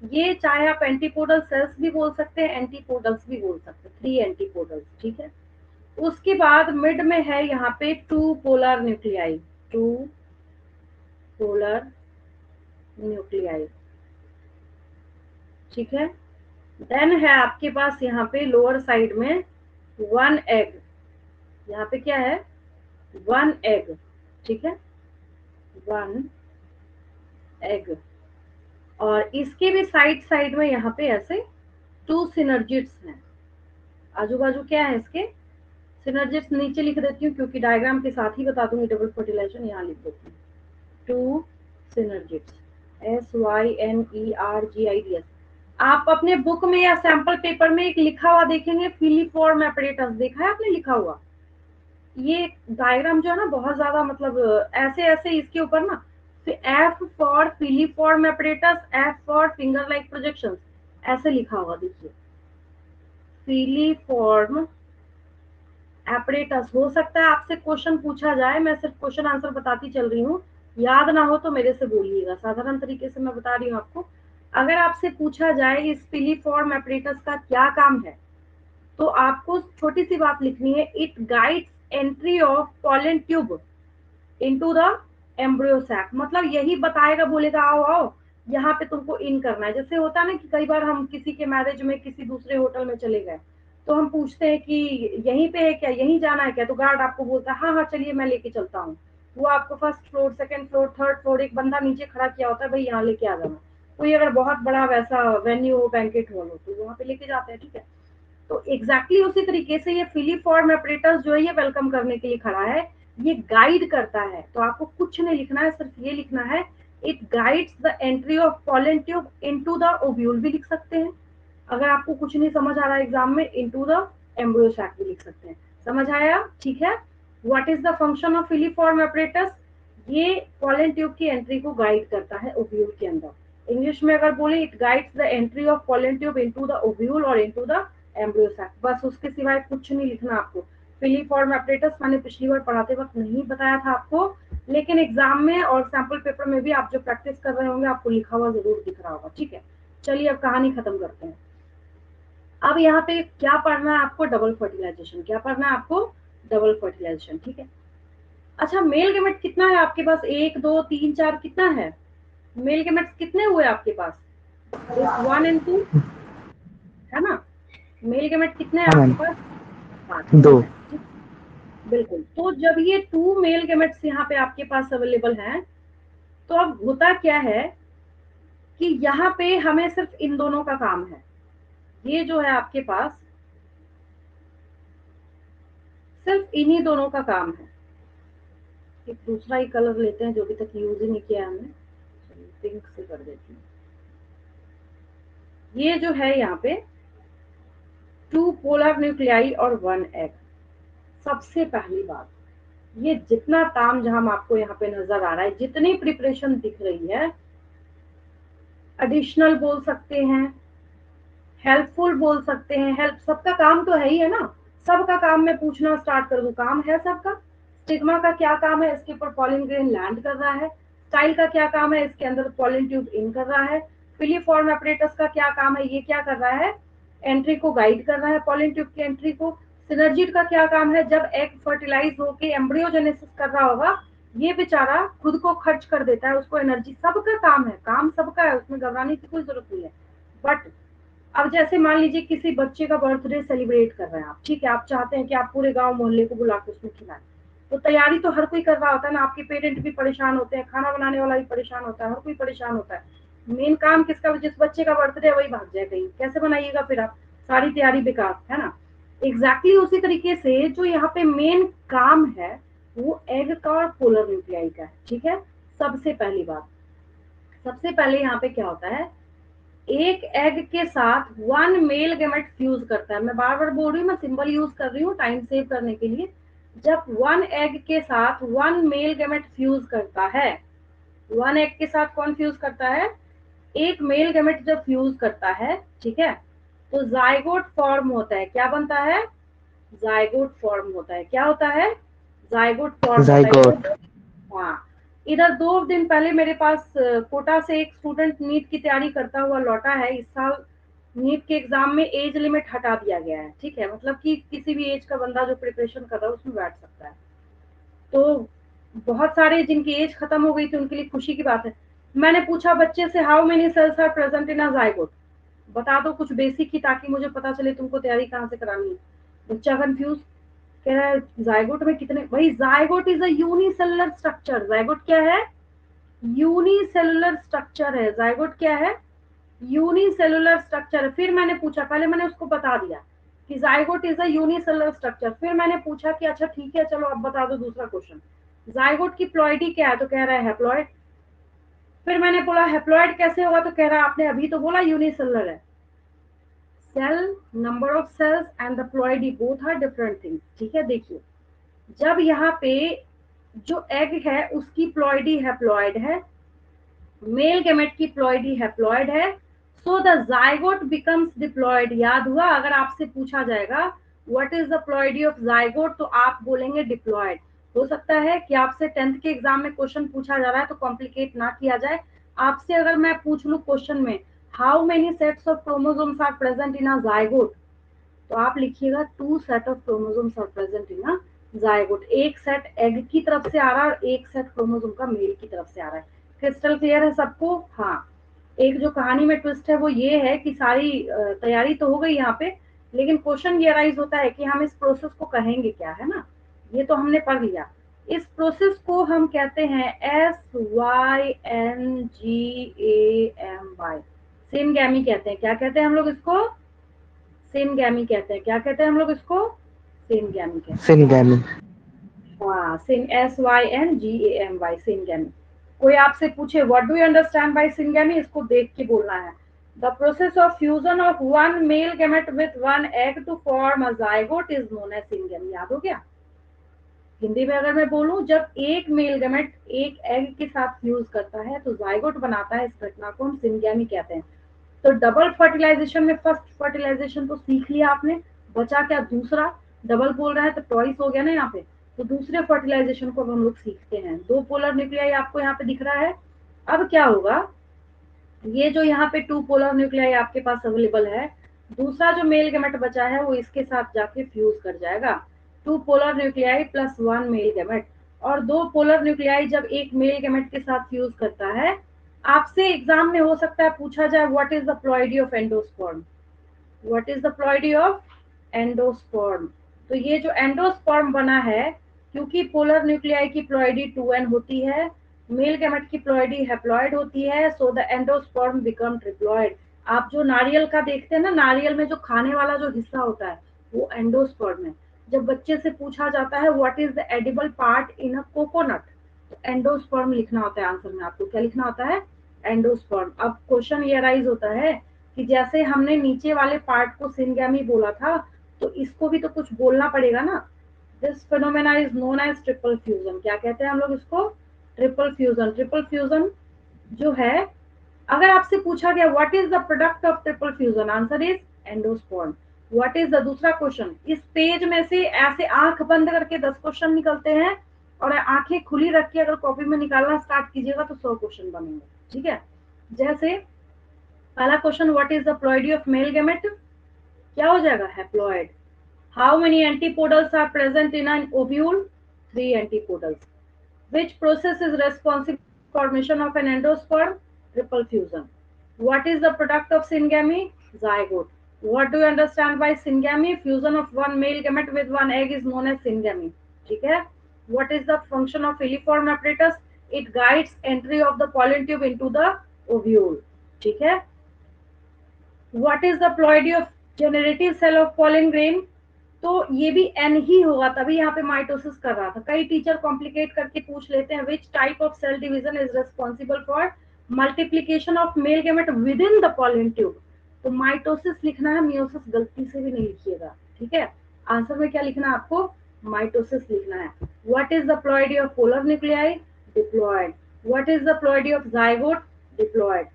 ये चाहे आप एंटीपोडल सेल्स भी बोल सकते हैं, एंटीपोडल्स भी बोल सकते हैं, 3 एंटीपोडल्स, ठीक है। उसके बाद मिड में है यहाँ पे 2 पोलर न्यूक्लियाई, 2 पोलर न्यूक्लियाई, ठीक है। देन है आपके पास यहाँ पे लोअर साइड में 1 एग, यहाँ पे क्या है, 1 एग, ठीक है, 1 एग। और इसके भी साइड साइड में यहाँ पे ऐसे 2 सिनर्जिट्स हैं, आजू बाजू क्या है इसके, सिनर्जिट्स नीचे लिख देती हूँ क्योंकि डायग्राम के साथ ही बता दूंगी, डबल फर्टिलाइजेशन यहाँ लिख देती हूँ, 2 सिनर्जिट्स, SYNERGIDS। आप अपने बुक में या सैंपल पेपर में एक लिखा हुआ देखेंगे, फिलीफॉर्म एपरेटस, देखा है आपने लिखा हुआ, ये डायग्राम जो है ना बहुत ज्यादा मतलब ऐसे ऐसे इसके ऊपर ना फिर F for filiform apparatus, F for finger like projection, ऐसे लिखा होगा, देखिए फिलीफॉर्म एपरेटस। हो सकता है आपसे क्वेश्चन पूछा जाए, मैं सिर्फ क्वेश्चन आंसर बताती चल रही हूँ, याद ना हो तो मेरे से बोलिएगा, साधारण तरीके से मैं बता रही हूँ आपको। अगर आपसे पूछा जाए इस फिलीफॉर्म एपरेटस का क्या काम है, तो आपको छोटी सी बात लिखनी है, it guides entry of pollen tube into the embryo sac. मतलब यही बताएगा, बोलेगा आओ आओ यहाँ पे तुमको इन करना है। जैसे होता है ना कि कई बार हम किसी के मैरिज में किसी दूसरे होटल में चले गए, तो हम पूछते हैं कि यहीं पे है क्या, यहीं जाना है क्या, तो गार्ड आपको बोलता है हाँ हाँ चलिए मैं लेके चलता हूँ। वो आपको first floor, second floor, third floor, एक बंदा नीचे खड़ा किया होता है, भाई यहाँ लेके आ जाना। कोई अगर बहुत बड़ा वैसा वेन्यू हो, बैंकेट हॉल हो, तो वहां पे लेके जाते हैं, ठीक है। तो एग्जैक्टली उसी तरीके से ये फिलीफॉर्म एपरेटस जो है ये वेलकम करने के लिए खड़ा है, ये गाइड करता है। तो आपको कुछ नहीं लिखना है, सिर्फ ये लिखना है, it guides the entry of pollen tube into the ovule भी लिख सकते हैं। अगर आपको कुछ नहीं समझ आ रहा है एग्जाम में, इनटू द एम्ब्रियो सैक भी लिख सकते हैं। समझ आया? ठीक है। What is the function of filiform apparatus? ये पॉलन ट्यूब की एंट्री को गाइड करता है ओव्यूल के अंदर। इंग्लिश में अगर बोले, it guides the entry of pollen tube into the ovule और इनटू द एम्ब्रियो सैक। बस उसके सिवाय कुछ नहीं लिखना आपको। फिलीफॉर्म एपरेटस मैंने पिछली बार पढ़ाते वक्त नहीं बताया था आपको, लेकिन एग्जाम में और सैंपल पेपर में भी आप जो प्रैक्टिस कर रहे होंगे आपको लिखा हुआ जरूर दिख रहा होगा। ठीक है, चलिए अब कहानी खत्म करते हैं। अब यहाँ पे क्या पढ़ना है आपको? Double fertilisation. क्या पढ़ना है आपको? Double fertilisation. ठीक है। अच्छा, मेल गेमेट कितना है आपके पास? 1 2 3 4 कितना है? मेल गेमेट्स कितने हुए आपके पास? दिस 1 and 2 है ना? मेल गेमेट कितने हैं हाँ आपके मैम, पास? हाँ, 2 2। है। बिल्कुल। तो जब ये 2 मेल गेमेट्स यहाँ पे आपके पास अवेलेबल हैं, तो अब होता क्या है कि यहाँ पे हमें सिर्फ इन दोनों का काम है। ये जो है आपके पास सिर्फ इन्हीं दोनों का काम है। एक दूसरा ही कलर लेते हैं जो अभी तक यूज ही नहीं किया हमने, पिंक से कर देती हूँ। ये जो है यहाँ पे 2 पोलर न्यूक्लियाई और 1 एग। सबसे पहली बात, ये जितना तामझाम आपको यहाँ पे नजर आ रहा है, जितनी प्रिपरेशन दिख रही है, एडिशनल बोल सकते हैं, हेल्पफुल बोल सकते हैं, हेल्प सबका काम तो है ही है ना। सबका काम मैं पूछना स्टार्ट कर दूं, काम है सबका। स्टिग्मा का क्या काम है? इसके ऊपर पॉलिन ग्रेन लैंड कर रहा है। स्टाइल का क्या काम है? इसके अंदर पॉलिन ट्यूब इन कर रहा है। फिलीफॉर्म एपरेटस का क्या काम है? ये क्या कर रहा है? एंट्री को गाइड कर रहा है, पॉलिन ट्यूब की एंट्री को। सिनर्जिड का क्या काम है? जब एग फर्टिलाइज होके एम्ब्रियोजेनेसिस कर रहा होगा, ये बेचारा खुद को खर्च कर देता है, उसको एनर्जी। सबका काम है, काम सबका है, उसमें घबराने की कोई जरूरत नहीं है। बट अब जैसे मान लीजिए किसी बच्चे का बर्थडे सेलिब्रेट कर रहे हैं आप, ठीक है, आप चाहते हैं कि आप पूरे गांव मोहल्ले को बुला के उसमें खिलाएं, तो तैयारी तो हर कोई कर रहा होता है ना। आपके पेरेंट भी परेशान होते हैं, खाना बनाने वाला भी परेशान होता है, हर कोई परेशान होता है। मेन काम किसका? जिस बच्चे का बर्थडे है वही भाग जाए कहीं, कैसे बनाइएगा फिर आप? सारी तैयारी बेकार, है ना। एग्जैक्टली उसी तरीके से जो यहाँ पे मेन काम है वो एग का और पोलर न्यूक्लियाई का है। ठीक है। सबसे पहली बात, सबसे पहले यहाँ पे क्या होता है, एक एग के साथ 1 मेल गेमेट फ्यूज करता है। मैं बार बार बोल रही हूँ, मैं सिंबल यूज कर रही हूँ टाइम सेव करने के लिए। जब 1 एग के साथ 1 मेल गेमेट फ्यूज करता है, 1 एग के साथ कौन फ्यूज करता है? एक मेल गेमेट जब फ्यूज करता है, ठीक है, तो जाइगोट फॉर्म होता है। क्या बनता है? जाइगोट फॉर्म होता है। क्या होता है? जाइगोट फॉर्म होता है। ज़ाइगोट। हाँ, इधर 2 दिन पहले मेरे पास कोटा से एक स्टूडेंट नीट की तैयारी करता हुआ लौटा है। इस साल नीट के एग्जाम में एज लिमिट हटा दिया गया है। ठीक है, मतलब कि किसी भी एज का बंदा जो प्रिपरेशन कर रहा है उसमें बैठ सकता है। तो बहुत सारे जिनकी एज खत्म हो गई थी उनके लिए खुशी की बात है। मैंने पूछा बच्चे से, how many cells are present in a zygote? बता दो कुछ बेसिक ही, ताकि मुझे पता चले तुमको तैयारी कहाँ से करानी है। बच्चा कंफ्यूज, कह रहा है जाइगोट में कितने? भाई zygote is a unicellular structure. Zygote क्या है? यूनिसेलुलर स्ट्रक्चर है। जाइगोट क्या है? Unicellular structure. फिर मैंने पूछा, पहले मैंने उसको बता दिया कि zygote is a unicellular structure. फिर मैंने पूछा कि अच्छा ठीक है चलो अब बता दो दूसरा क्वेश्चन, जाइगोट की प्लॉइडी क्या है? तो कह रहा है हैप्लॉइड। फिर मैंने बोला हैप्लॉइड कैसे होगा? तो कह रहा है आपने अभी तो बोला यूनिसेलुलर है। Cell, number of cells and the ploidy both are different things. ठीक है, देखिए, जब यहाँ पे जो एग है उसकी प्लॉइडी हैप्लॉइड है, मेल गैमेट की प्लॉइडी हैप्लॉइड है, so the zygote becomes diploid. याद हुआ? अगर आपसे पूछा जाएगा what is the ploidy of zygote, तो आप बोलेंगे डिप्लॉइड। हो सकता है कि आपसे 10th के एग्जाम में क्वेश्चन पूछा जा रहा है, तो कॉम्प्लिकेट ना किया जाए। आपसे अगर मैं पूछ लूं क्वेश्चन में how many sets of chromosomes are present in a zygote, तो आप लिखिएगा 2 set of chromosomes are present in a zygote. एक सेट एग की तरफ से आ रहा है और एक सेट क्रोमोसोम का मेल की तरफ से आ रहा है। क्रिस्टल क्लियर है सबको? हाँ। एक जो कहानी में ट्विस्ट है वो ये है कि सारी तैयारी तो हो गई यहाँ पे, लेकिन क्वेश्चन ये अराइज होता है कि हम इस प्रोसेस को कहेंगे क्या, है ना? ये तो हमने पढ़ लिया। इस प्रोसेस को हम कहते हैं SYNGAMY, सिनगैमी कहते हैं। क्या कहते हैं हम लोग इसको? सिनगैमी कहते हैं। क्या कहते हैं हम लोग इसको? सिनगैमी कहते हैं। सिनगैमी। हाँ, सिन SYNGAMY, सिनगैमी। कोई आपसे पूछे what do you understand by syngamy, इसको देख के बोलना है। The process of fusion of one male gamete with one egg to form a zygote is known as syngamy. याद हो गया? हिंदी में अगर मैं बोलूं, जब एक मेल गैमेट एक एग के साथ फ्यूज करता है तो जाइगोट बनाता है, इस घटना को हम सिनगैमी कहते हैं। तो डबल फर्टिलाइजेशन में फर्स्ट फर्टिलाइजेशन तो सीख लिया आपने, बचा क्या दूसरा? डबल बोल रहा है तो ट्वाइस हो गया ना यहाँ पे। तो दूसरे फर्टिलाइजेशन को हम लोग सीखते हैं। 2 पोलर न्यूक्लियाई आपको यहाँ पे दिख रहा है। अब क्या होगा, ये जो यहाँ पे 2 पोलर न्यूक्लियाई आपके पास अवेलेबल है, दूसरा जो मेल गैमेट बचा है वो इसके साथ जाके फ्यूज कर जाएगा। 2 polar nuclei plus 1 male gamete. और 2 पोलर न्यूक्लियाई जब एक मेल गैमेट के साथ फ्यूज करता है, आपसे एग्जाम में हो सकता है पूछा जाए what is the ploidy of endosperm. What is the ploidy of endosperm? तो ये जो एंडोस्पर्म बना है, क्योंकि पोलर न्यूक्लियाई की प्लॉइडी 2n होती है, मेल गैमेट की प्लॉइडी हैप्लॉइड होती है, so the endosperm become triploid. आप जो नारियल का देखते हैं ना, नारियल में जो खाने वाला जो हिस्सा होता है वो एंडोस्पर्म है। जब बच्चे से पूछा जाता है what is the edible part in a coconut, तो एंडोस्पर्म लिखना होता है आंसर में। आपको क्या लिखना होता है? एंडोस्पर्म। अब क्वेश्चन ये अराइज होता है कि जैसे हमने नीचे वाले पार्ट को सिनगैमी बोला था, तो इसको भी तो कुछ बोलना पड़ेगा ना। This phenomena is known as triple fusion. क्या कहते हैं हम लोग इसको? Triple fusion. ट्रिपल फ्यूजन जो है, अगर आपसे पूछा गया what is the product of triple fusion, answer is endosperm. What is the दूसरा क्वेश्चन? इस पेज में से ऐसे आंख बंद करके 10 क्वेश्चन निकलते हैं, और आंखें खुली रख के अगर कॉपी में निकालना स्टार्ट कीजिएगा तो 100 क्वेश्चन बनेंगे। ठीक है? जैसे पहला question, what is the ploidy of male gamete? क्या हो जाएगा? Haploid. How many antipodals are present in an ovule? 3 antipodals. Which process is responsible for formation of an endosperm? Triple fusion. What is the product of syngamy? Zygote. What do you understand by syngamy? Fusion of one male gamete with one egg is known as syngamy. ठीक है? What is the function of filiform apparatus? It guides entry of the pollen tube into the ovule. ठीक है? What is the ploidy of generative cell of pollen grain? तो ये भी N ही होगा, तभी यहाँ पे माइटोसिस कर रहा था। कई टीचर कॉम्प्लिकेट करके पूछ लेते हैं which type of cell division is responsible for multiplication of male gamete within the pollen tube. तो माइटोसिस लिखना है, मियोसिस गलती से भी नहीं लिखिएगा। ठीक है? आंसर में क्या लिखना है आपको? माइटोसिस लिखना है। What is the ploidy of polar nuclei? Diploid. What is the ploidy of zygote? Diploid.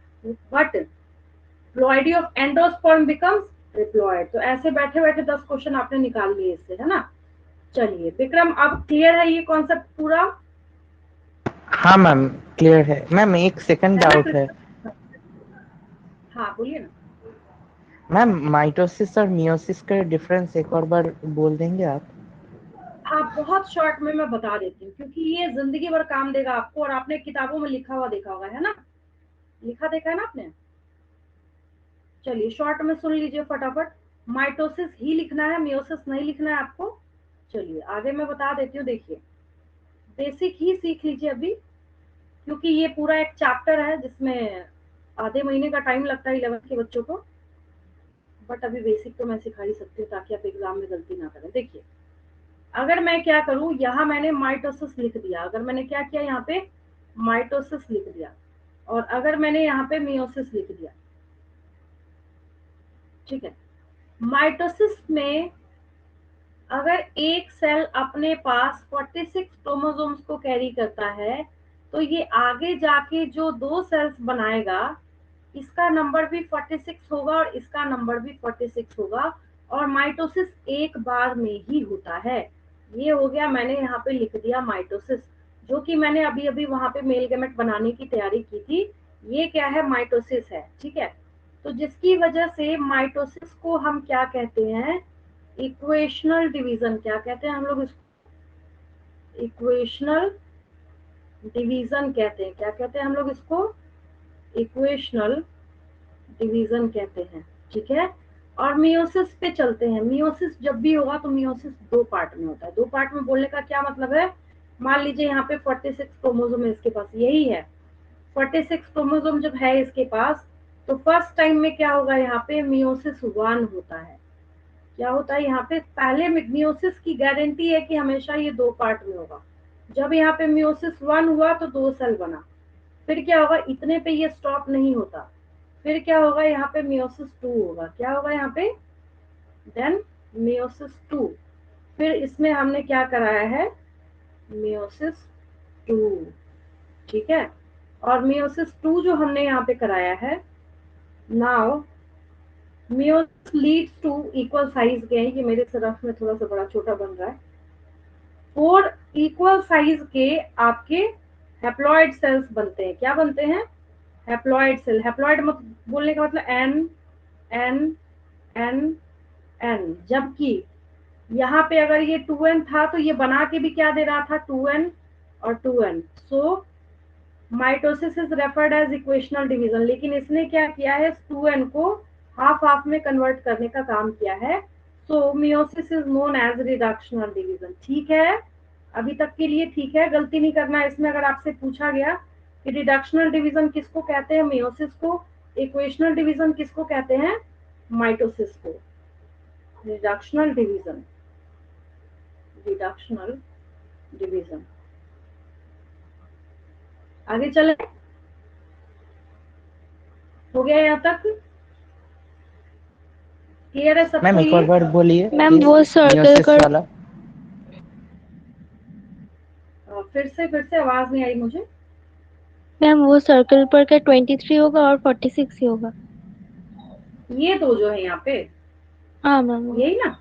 But ploidy of endosperm becomes triploid. तो ऐसे बैठे बैठे 10 क्वेश्चन आपने निकाल लिए इससे, है ना? चलिए विक्रम, अब क्लियर है ये कॉन्सेप्ट पूरा? हाँ मैम, क्लियर है। मैम एक सेकंड है ना डाउट है। कृष्ण? हाँ बोलिए ना। मैम माइटोसिस और मियोसिस का डिफरेंस एक और बार बोल देंगे आप? आप बहुत शॉर्ट में मैं बता देती हूँ, क्योंकि ये जिंदगी भर काम देगा आपको, और आपने किताबों में लिखा हुआ देखा होगा, है ना? लिखा देखा है ना आपने? चलिए शॉर्ट में सुन लीजिए फटाफट। माइटोसिस ही लिखना है, मियोसिस नहीं लिखना है आपको। चलिए आगे मैं बता देती हूँ। देखिए, बेसिक ही सीख लीजिए अभी, क्योंकि ये पूरा एक चैप्टर है जिसमें आधे महीने का टाइम लगता है 11th के बच्चों को। बट अभी बेसिक तो मैं सिखा ही सकती हूँ ताकि आप एग्जाम में गलती ना करें। देखिए, अगर मैं क्या करूँ, यहाँ मैंने माइटोसिस लिख दिया, अगर मैंने क्या किया यहाँ पे माइटोसिस लिख दिया, और अगर मैंने यहाँ पे मियोसिस लिख दिया, ठीक है? माइटोसिस में अगर एक सेल अपने पास 46 क्रोमोसोम्स को कैरी करता है, तो ये आगे जाके जो 2 सेल्स बनाएगा, इसका नंबर भी 46 होगा और इसका नंबर भी 46 होगा, और माइटोसिस एक बार में ही होता है। ये हो गया, मैंने यहाँ पे लिख दिया माइटोसिस, जो कि मैंने अभी अभी वहां पे मेल गैमेट बनाने की तैयारी की थी। ये क्या है, माइटोसिस है, ठीक है। तो जिसकी वजह से माइटोसिस को हम क्या कहते हैं, इक्वेशनल डिवीजन। क्या कहते हैं हम लोग इसको, इक्वेशनल डिवीजन कहते हैं। क्या कहते हैं हम लोग इसको, इक्वेशनल डिवीजन कहते हैं, ठीक है। और मियोसिस पे चलते हैं। मियोसिस जब भी होगा तो मियोसिस 2 पार्ट में होता है। 2 पार्ट में बोलने का क्या मतलब है, मान लीजिए यहाँ पे 46 क्रोमोसोम है इसके पास, यही है 46 क्रोमोसोम जब है इसके पास, तो फर्स्ट टाइम में क्या होगा, यहाँ पे मियोसिस 1 होता है। क्या होता है यहाँ पे, पहले मियोसिस की गारंटी है कि हमेशा ये 2 पार्ट में होगा। जब यहाँ पे मियोसिस 1 हुआ तो 2 सेल बना, फिर क्या होगा, इतने पे ये स्टॉप नहीं होता, फिर क्या होगा, यहाँ पे मियोसिस 2 होगा। क्या होगा यहाँ पे, देन मियोसिस 2, फिर इसमें हमने क्या कराया है, मियोसिस 2, ठीक है। और मियोसिस 2 जो हमने यहाँ पे कराया है, now meiosis leads to equal size के, ये मेरे तरफ में थोड़ा सा बड़ा छोटा बन रहा है, 4 इक्वल साइज के आपके हैप्लॉइड सेल्स बनते हैं। क्या बनते हैं, हैप्लॉइड सेल। हैप्लॉइड बोलने का मतलब एन एन एन एन, जबकि यहाँ पे अगर ये 2n था तो ये बना के भी क्या दे रहा था, 2n और 2n। So mitosis is referred as equational division, लेकिन इसने क्या किया है, 2n को हाफ हाफ में कन्वर्ट करने का काम किया है। So meiosis is known as reductional division, ठीक है। अभी तक के लिए ठीक है, गलती नहीं करना है इसमें। अगर आपसे पूछा गया कि रिडक्शनल डिवीजन किसको कहते हैं, मियोसिस को, इक्वेशनल डिवीजन किसको कहते हैं, माइटोसिस को। Reductional division, reductional division. आगे चले, हो गया यहाँ तक, क्लियर है सबको मैम एक और ये। बार बोलिए मैम वो सर्कल मियोसिस कर, वाला। फिर से आवाज नहीं आई मुझे। मैम वो सर्कल पर क्या 23 होगा और 46 ही होगा। ये 2 जो है यहाँ पे, हाँ मैम वो। यही ना,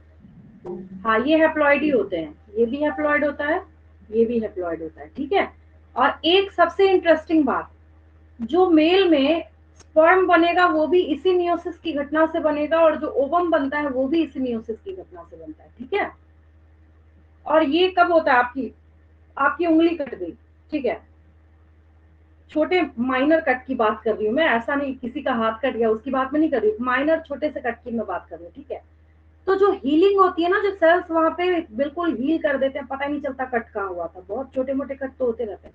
हाँ ये हैप्लॉइड ही होते हैं, ये भी हैप्लॉइड होता है, ये भी हैप्लॉइड होता है, ठीक है। और एक सबसे इंटरेस्टिंग बात, जो मेल में स्पर्म बनेगा वो भी इसी मियोसिस की घटना से बनेगा, और जो ओवम बनता है वो भी इसी मियोसिस की घटना से बनता है, ठीक है। और ये कब होता है, आपकी आपकी उंगली कट गई, ठीक है, छोटे माइनर कट की बात कर रही हूँ मैं, ऐसा नहीं किसी का हाथ कट गया उसकी बात में नहीं कर रही हूँ, माइनर छोटे से कट की मैं बात कर रही हूँ, ठीक है। तो जो हीलिंग होती है ना, जो सेल्स वहां पे बिल्कुल हील कर देते हैं, पता ही नहीं चलता कट कहाँ हुआ था, बहुत छोटे मोटे कट तो होते रहते हैं,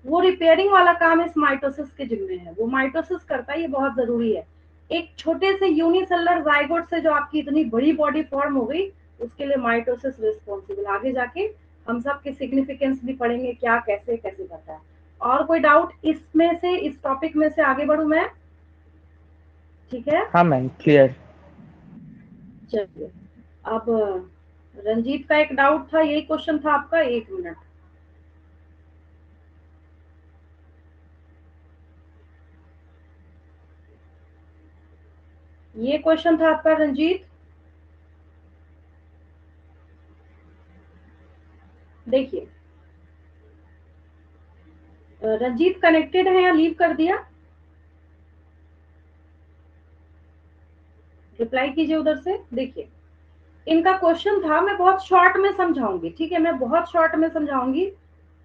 वो रिपेयरिंग वाला काम इस माइटोसिस के जिम्मे है, वो माइटोसिस करता है, ये बहुत जरूरी है। एक छोटे से यूनिसेलुलर जाइगोट से जो आपकी इतनी बड़ी बॉडी फॉर्म हो गई, उसके लिए माइटोसिस रिस्पॉन्सिबल। आगे जाके हम सब के सिग्निफिकेंस भी पढ़ेंगे, क्या कैसे कैसे करता है। और कोई डाउट इसमें से, इस टॉपिक में से आगे बढ़ू मैं, ठीक है। हाँ मैम क्लियर। चलिए, अब रंजीत का एक डाउट था, यही क्वेश्चन था आपका, 1 मिनट। ये क्वेश्चन था आपका रंजीत, देखिए रंजीत कनेक्टेड है या लीव कर दिया, रिप्लाई कीजिए उधर से। देखिए इनका क्वेश्चन था, मैं बहुत शॉर्ट में समझाऊंगी, ठीक है, मैं बहुत शॉर्ट में समझाऊंगी,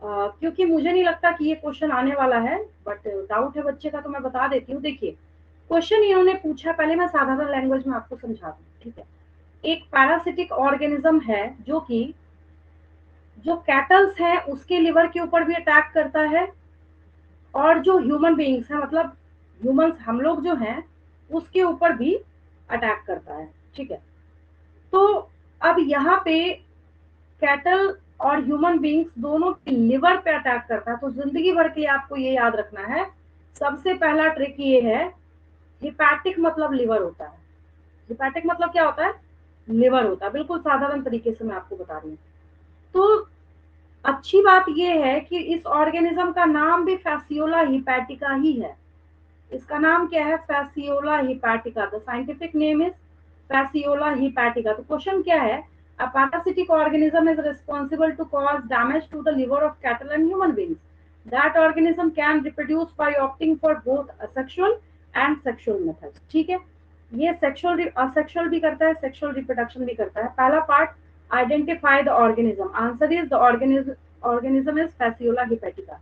क्योंकि मुझे नहीं लगता कि ये क्वेश्चन आने वाला है, बट डाउट है बच्चे का तो मैं बता देती हूँ। देखिए क्वेश्चन इन्होंने पूछा, पहले मैं साधारण लैंग्वेज में आपको समझा दूँ, ठीक है। एक पैरासिटिक ऑर्गेनिज्म है जो कि जो कैटल्स है उसके लिवर के ऊपर भी अटैक करता है, और जो ह्यूमन बीइंग्स है, मतलब ह्यूमंस हम लोग जो हैं, उसके ऊपर भी अटैक करता है, ठीक है। तो अब यहाँ पे कैटल और ह्यूमन बीइंग्स दोनों के लिवर पे अटैक करता है, तो जिंदगी भर के लिए आपको ये याद रखना है। सबसे पहला ट्रिक ये है, हिपैटिक मतलब लिवर होता है। हिपैटिक मतलब क्या होता है, लिवर होता है, बिल्कुल साधारण तरीके से मैं आपको बता रही हूँ। तो अच्छी बात ये है कि इस ऑर्गेनिज्म का नाम भी फैसियोला हिपैटिका ही है। इसका नाम क्या है? Fasciola hepatica. The scientific name is Fasciola hepatica. तो क्वेश्चन क्या है? अ parasitic organism is responsible to cause damage to the liver of cattle and human beings. That organism can reproduce by opting for both asexual and sexual methods. ठीक है, ये sexual asexual भी करता है, sexual reproduction भी करता है। पहला part, identify the organism. Answer is the organism is Fasciola hepatica.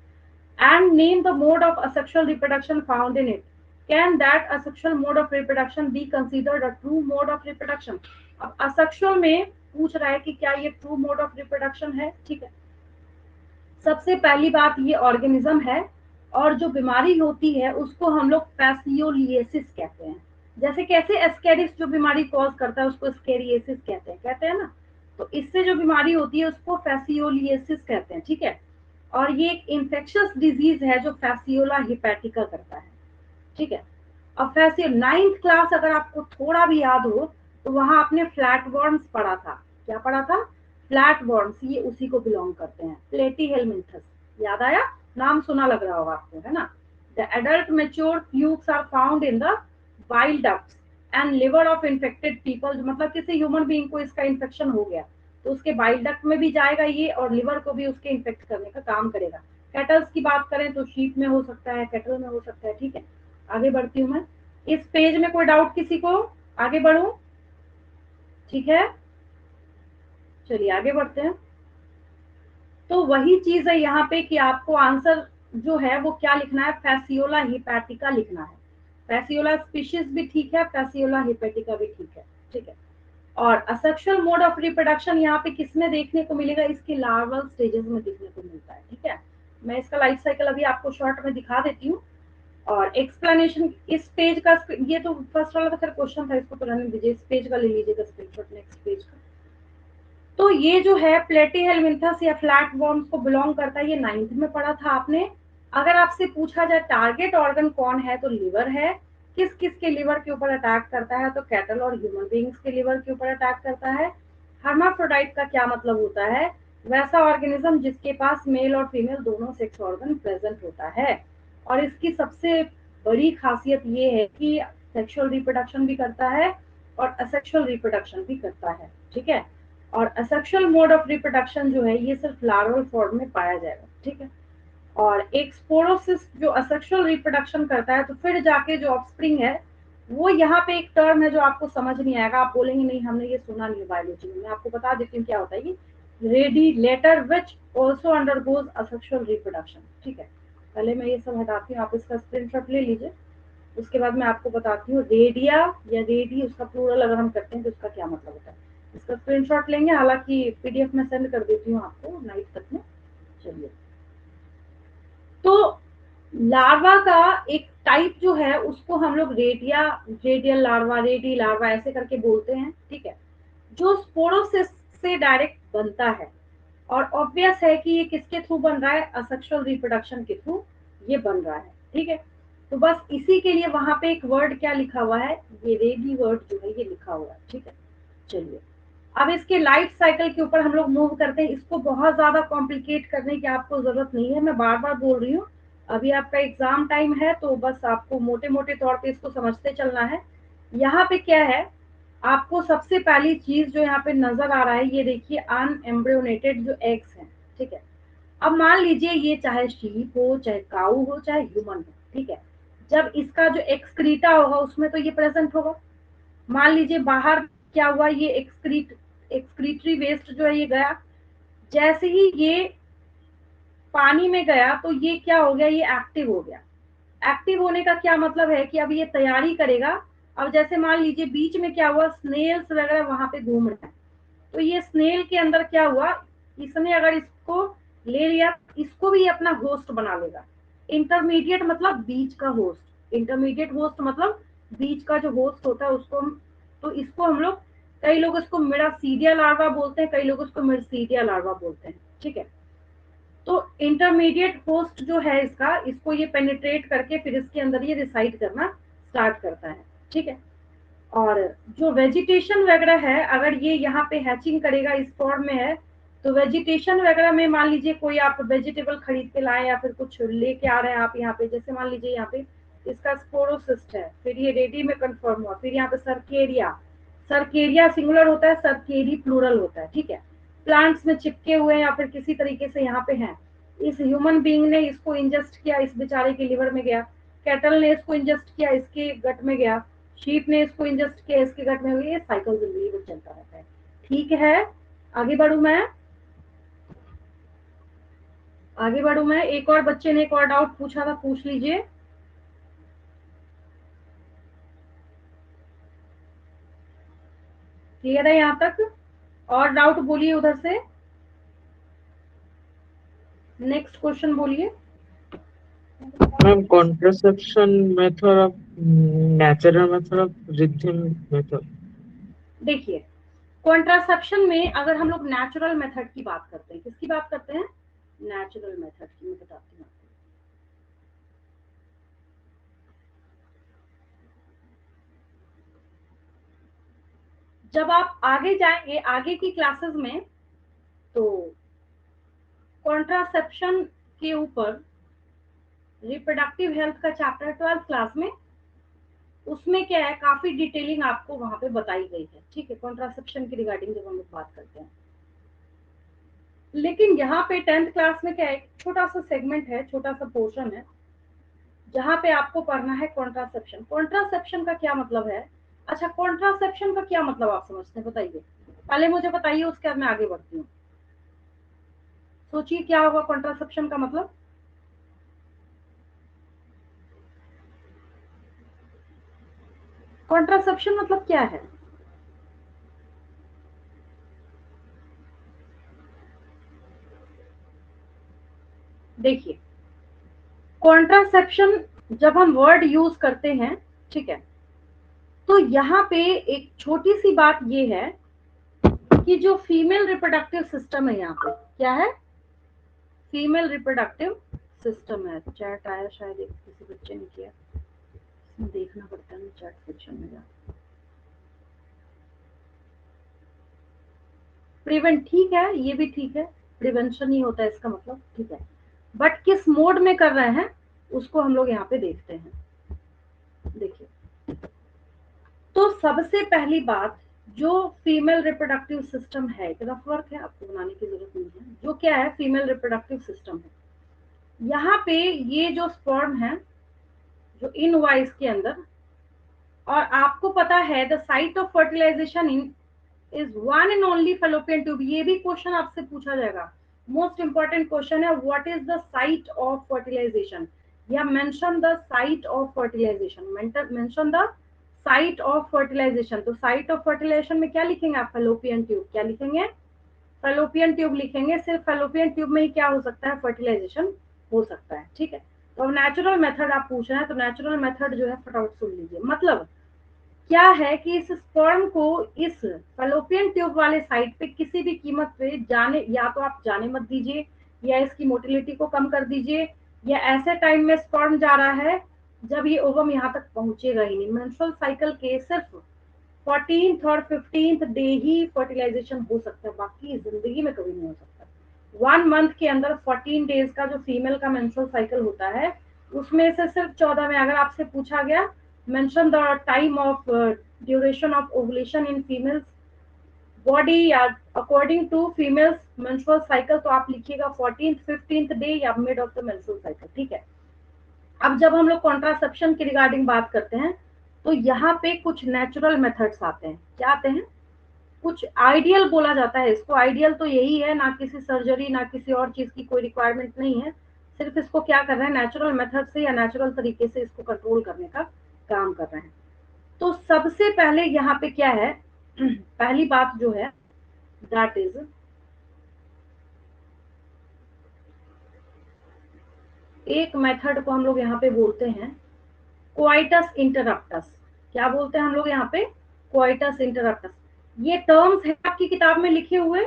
And name the mode of asexual reproduction found in it. Can that asexual mode of reproduction be considered a true mode of reproduction? अब asexual में पूछ रहा है कि क्या ये true mode of reproduction है। ठीक है, सबसे पहली बात ये ऑर्गेनिज्म है और जो बीमारी होती है उसको हम लोग फैसियोलिएसिस कहते हैं। जैसे कैसे एस्केरिस जो बीमारी कॉज करता है उसको स्केरिएसिस कहते हैं ना, तो इससे जो बीमारी होती है उसको फैसियोलिएसिस कहते हैं। ठीक है, और ये एक इन्फेक्शियस डिजीज है जो फैसियोला हिपैटिका करता है। ठीक है, अब फैसियो 9th क्लास अगर आपको थोड़ा भी याद हो तो वहां आपने फ्लैटवर्म्स पढ़ा था। क्या पढ़ा था? फ्लैटवर्म्स, ये उसी को बिलोंग करते हैं। प्लेटीहेलमिंथस, याद आया? नाम सुना लग रहा होगा आपको, है ना। The adult mature flukes are found in the bile ducts and liver of infected people. मतलब किसी ह्यूमन बीइंग को इसका इन्फेक्शन हो गया तो उसके बाइल डक्ट में भी जाएगा ये और लिवर को भी उसके इन्फेक्ट करने का काम करेगा। कैटल्स की बात करें तो शीप में हो सकता है, कैटल में हो सकता है। ठीक है, आगे बढ़ती हूँ मैं। इस पेज में कोई डाउट किसी को? आगे बढ़ूं? ठीक है, चलिए आगे बढ़ते हैं। तो वही चीज है यहाँ पे कि आपको आंसर जो है वो क्या लिखना है? फैसियोला हिपैटिका लिखना है। फैसियोला स्पीशीज भी ठीक है, फैसियोला हिपैटिका भी ठीक है। ठीक है, और असेक्सुअल मोड ऑफ रिप्रोडक्शन यहाँ पे किसमें देखने को मिलेगा? इसके लार्वल स्टेजेस में देखने को मिलता है। ठीक है, मैं इसका लाइफ साइकिल अभी आपको शॉर्ट में दिखा देती हूँ और एक्सप्लेनेशन इस पेज का। ये तो फर्स्ट वाला तो खैर क्वेश्चन था, इसको तो रहने दीजिए। इस पेज का ले लीजिएगा स्क्रीनशॉट, नेक्स्ट पेज का। तो ये जो है प्लेटीहेलमिंथस या फ्लैट वॉर्म्स को बिलोंग करता है। ये 9th में पढ़ा था आपने। अगर आपसे पूछा जाए टारगेट ऑर्गन कौन है तो लिवर है। किस किस के लिवर के ऊपर अटैक करता है? तो कैटल और ह्यूमन बीइंग्स के लिवर के ऊपर अटैक करता है। हर्माफ्रोडाइट का क्या मतलब होता है? वैसा ऑर्गेनिज्म जिसके पास मेल और फीमेल दोनों सेक्स ऑर्गन प्रेजेंट होता है। और इसकी सबसे बड़ी खासियत ये है कि सेक्सुअल रिप्रोडक्शन भी करता है और असेक्सुअल रिप्रोडक्शन भी करता है। ठीक है, और असेक्सुअल मोड ऑफ रिप्रोडक्शन जो है ये सिर्फ लार्वल फॉर्म में पाया जाएगा। ठीक है, और एक स्पोरोसिस जो असेक्सुअल रिप्रोडक्शन करता है तो फिर जाके जो ऑफस्प्रिंग है वो यहाँ पे एक टर्म है जो आपको समझ नहीं आएगा। आप बोलेंगे नहीं हमने ये सुना नहीं बायोलॉजी में। मैं आपको बता देती हूँ क्या होता है ये। Radiator which also undergoes asexual reproduction. ठीक है, पहले मैं ये सब हटाती हूँ, आप इसका स्क्रीनशॉट ले लीजिए। उसके बाद मैं आपको बताती हूँ रेडिया या रेडी उसका प्लूरल अगर हम करते हैं तो उसका क्या मतलब होता है। इसका स्क्रीनशॉट लेंगे, हालांकि पीडीएफ में सेंड कर देती हूँ आपको नाइट तक में। चलिए, तो लार्वा का एक टाइप जो है उसको हम लोग रेडियल लार्वा, रेडी लार्वा ऐसे करके बोलते हैं। ठीक है, जो स्पोरोसिस से डायरेक्ट बनता है और ऑब्वियस है कि ये किसके थ्रू बन रहा है? असेक्सुअल रिप्रोडक्शन के थ्रू ये बन रहा है। ठीक है, तो बस इसी के लिए वहां पे एक वर्ड क्या लिखा हुआ है? ये रेडी वर्ड जो है ये लिखा हुआ है। ठीक है, चलिए अब इसके लाइफ साइकिल के ऊपर हम लोग मूव करते हैं। इसको बहुत ज्यादा कॉम्प्लिकेट करने की आपको जरूरत नहीं है, मैं बार बार बोल रही हूँ। अभी आपका एग्जाम टाइम है तो बस आपको मोटे मोटे तौर पे इसको समझते चलना है। यहाँ पे क्या है, आपको सबसे पहली चीज जो यहाँ पे नजर आ रहा है ये देखिए, अनएम्ब्रियोनेटेड जो एग्स हैं। ठीक है, अब मान लीजिए ये चाहे शीप हो, चाहे काऊ हो, चाहे ह्यूमन हो। ठीक है, जब इसका जो एक्सक्रीटा होगा उसमें तो ये प्रेजेंट होगा। मान लीजिए बाहर क्या हुआ, ये एक्सक्रीटरी वेस्ट जो है ये गया। जैसे ही ये पानी में गया तो ये क्या हो गया? ये एक्टिव हो गया। एक्टिव होने का क्या मतलब है कि अब ये तैयारी करेगा। अब जैसे मान लीजिए बीच में क्या हुआ, स्नेल्स वगैरह वहां पे घूम रहे हैं, तो ये स्नेल के अंदर क्या हुआ, इसने अगर इसको ले लिया इसको भी अपना होस्ट बना लेगा। इंटरमीडिएट मतलब बीच का होस्ट, इंटरमीडिएट होस्ट मतलब बीच का जो होस्ट होता है उसको तो इसको हम लोग, कई लोग इसको मिडासीडिया लार्वा बोलते हैं, कई लोग इसको मिडसीडिया लार्वा बोलते हैं। ठीक है, तो इंटरमीडिएट होस्ट जो है इसका, इसको ये पेनिट्रेट करके फिर इसके अंदर ये रिसाइड करना स्टार्ट करता है। ठीक है, और जो वेजिटेशन वगैरह है अगर ये यहाँ पे हैचिंग करेगा इस फॉर्म में है तो वेजिटेशन वगैरह में मान लीजिए कोई आप वेजिटेबल खरीद के लाए या फिर कुछ लेके आ रहे हैं आप यहाँ पे, जैसे मान लीजिए यहाँ पे इसका स्पोरोसिस्ट है, फिर ये रेडी में कंफर्म हुआ, फिर यहाँ पे सर्केरिया, सर्केरिया सिंगुलर होता है, सर्केरी प्लूरल होता है, ठीक है। प्लांट्स में चिपके हुए हैं या फिर किसी तरीके से यहाँ पे हैं, इस ह्यूमन बीइंग ने इसको इंजेस्ट किया, इस बेचारे के लिवर में गया, कैटल ने इसको इंजेस्ट किया, इसके गट में गया, शीप ने इसको इंजेस्ट किया, इसके गट में गया, ये साइकिल जिंदगी में चलता रहता है, ठीक है। आगे बढ़ू मैं, आगे बढ़ू मैं। एक और बच्चे ने एक और डाउट पूछा था, पूछ लीजिए। क्लियर है यहाँ तक? और डाउट बोलिए उधर से, नेक्स्ट क्वेश्चन बोलिए। Ma'am contraception method of natural method of rhythm method. देखिए कॉन्ट्रासेप्शन में अगर हम लोग नेचुरल मेथड की बात करते हैं, किसकी बात करते हैं? नेचुरल मेथड की, मैं बताती हूँ। जब आप आगे जाएंगे आगे की क्लासेस में, तो कॉन्ट्रासेप्शन के ऊपर रिप्रोडक्टिव हेल्थ का चैप्टर 12th क्लास में, उसमें क्या है काफी डिटेलिंग आपको वहां पे बताई गई है, ठीक है, कॉन्ट्रासेप्शन की रिगार्डिंग जब हम लोग बात करते हैं। लेकिन यहाँ पे 10th क्लास में क्या है, छोटा सा सेगमेंट है, छोटा सा पोर्शन है, जहाँ पे आपको पढ़ना है कॉन्ट्रासेप्शन। कॉन्ट्रासेप्शन का क्या मतलब है? अच्छा, कॉन्ट्रासेप्शन का क्या मतलब आप समझते हैं, बताइए पहले मुझे बताइए, उसके बाद मैं आगे बढ़ती हूँ। सोचिए क्या होगा कॉन्ट्रासेप्शन का मतलब। कॉन्ट्रासेप्शन मतलब क्या है? देखिए कॉन्ट्रासेप्शन जब हम वर्ड यूज करते हैं, ठीक है, तो यहाँ पे एक छोटी सी बात ये है कि जो फीमेल रिप्रोडक्टिव सिस्टम है, यहाँ पे क्या है, फीमेल रिप्रोडक्टिव सिस्टम है। चैट आया शायद, एक किसी बच्चे ने किया, देखना पड़ता है चैट सेक्शन में जाकर। प्रिवेंट, ठीक है, ये भी ठीक है, प्रिवेंशन ही होता है इसका मतलब, ठीक है, बट किस मोड में कर रहे हैं उसको हम लोग यहाँ पे देखते हैं। देखिए तो सबसे पहली बात, जो फीमेल रिप्रोडक्टिव सिस्टम है, एक रफ वर्क है, आपको बनाने की जरूरत नहीं है, जो क्या है फीमेल रिप्रोडक्टिव सिस्टम है, यहाँ पे ये जो स्पर्म है जो इन वाइज के अंदर, और आपको पता है the site of fertilisation in is one and only fallopian tube. ये भी क्वेश्चन आपसे पूछा जाएगा, मोस्ट इंपॉर्टेंट क्वेश्चन है, what is the site of fertilisation, या mention the site of fertilisation, mention the site of fertilisation. तो site of fertilisation में क्या लिखेंगे आप? Fallopian tube. क्या लिखेंगे? फैलोपियन ट्यूब लिखेंगे। सिर्फ फैलोपियन ट्यूब में ही क्या हो सकता है? फर्टिलाइजेशन हो सकता है, ठीक है। तो अब नेचुरल मेथड आप पूछ रहे हैं, तो नेचुरल मेथड जो है फटाफट सुन लीजिए। मतलब क्या है कि इस स्पर्म को इस फैलोपियन ट्यूब वाले साइट पे किसी भी कीमत पे जाने, या तो आप जाने मत दीजिए, या इसकी मोटिलिटी को कम कर दीजिए, या ऐसे टाइम में स्पर्म जा रहा है जब ये ओवम यहाँ तक पहुंचेगा ही नहीं। मेंस्ट्रुअल साइकिल के सिर्फ 14th और 15th डे ही फर्टिलाइजेशन हो सकता है, बाकी जिंदगी में कभी नहीं हो सकता। 1 मंथ के अंदर 14 डेज का जो फीमेल का मेंस्ट्रुअल साइकिल होता है, उसमें से सिर्फ 14 में अगर आपसे पूछा गया mention the time of duration of ovulation in females body या according to females menstrual cycle, तो आप लिखिएगा 14th 15th डे या mid of the menstrual cycle, ठीक है। अब जब हम लोग कॉन्ट्रासेप्शन की रिगार्डिंग बात करते हैं, तो यहाँ पे कुछ नेचुरल मेथड्स आते हैं। क्या आते हैं? कुछ आइडियल बोला जाता है इसको। आइडियल तो यही है, ना किसी सर्जरी ना किसी और चीज की कोई रिक्वायरमेंट नहीं है, सिर्फ इसको क्या कर रहे हैं, नेचुरल मेथड से या नेचुरल तरीके से इसको कंट्रोल करने का काम कर रहे हैं। तो सबसे पहले यहाँ पे क्या है, पहली बात जो है दैट इज एक मेथड को हम लोग यहाँ पे बोलते हैं कोइटस इंटरप्टस। क्या बोलते हैं हम लोग यहाँ पे? Coitus interruptus. ये टर्म्स है आपकी किताब में लिखे हुए,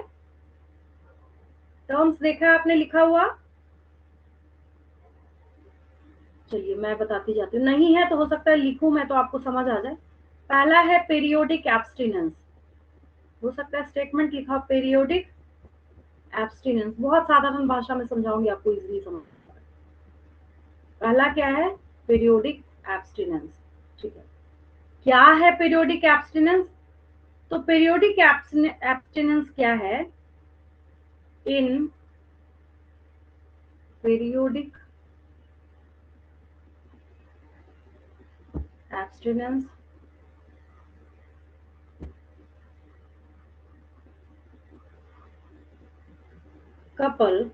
टर्म्स देखा है आपने लिखा हुआ? चलिए मैं बताती जाती हूँ, नहीं है तो हो सकता है लिखूं मैं तो आपको समझ आ जाए। पहला है पीरियोडिक एब्स्टिनेंस, हो सकता है स्टेटमेंट लिखा पीरियोडिक एब्स्टिनेंस, बहुत साधारण भाषा में समझाऊंगी, आपको इजीली समझ। पहला क्या है? Periodic abstinence. ठीक है, क्या है पीरियोडिक एब्स्टिनेंस? तो पीरियोडिक एब्स्टिनेंस क्या है? In periodic abstinence couples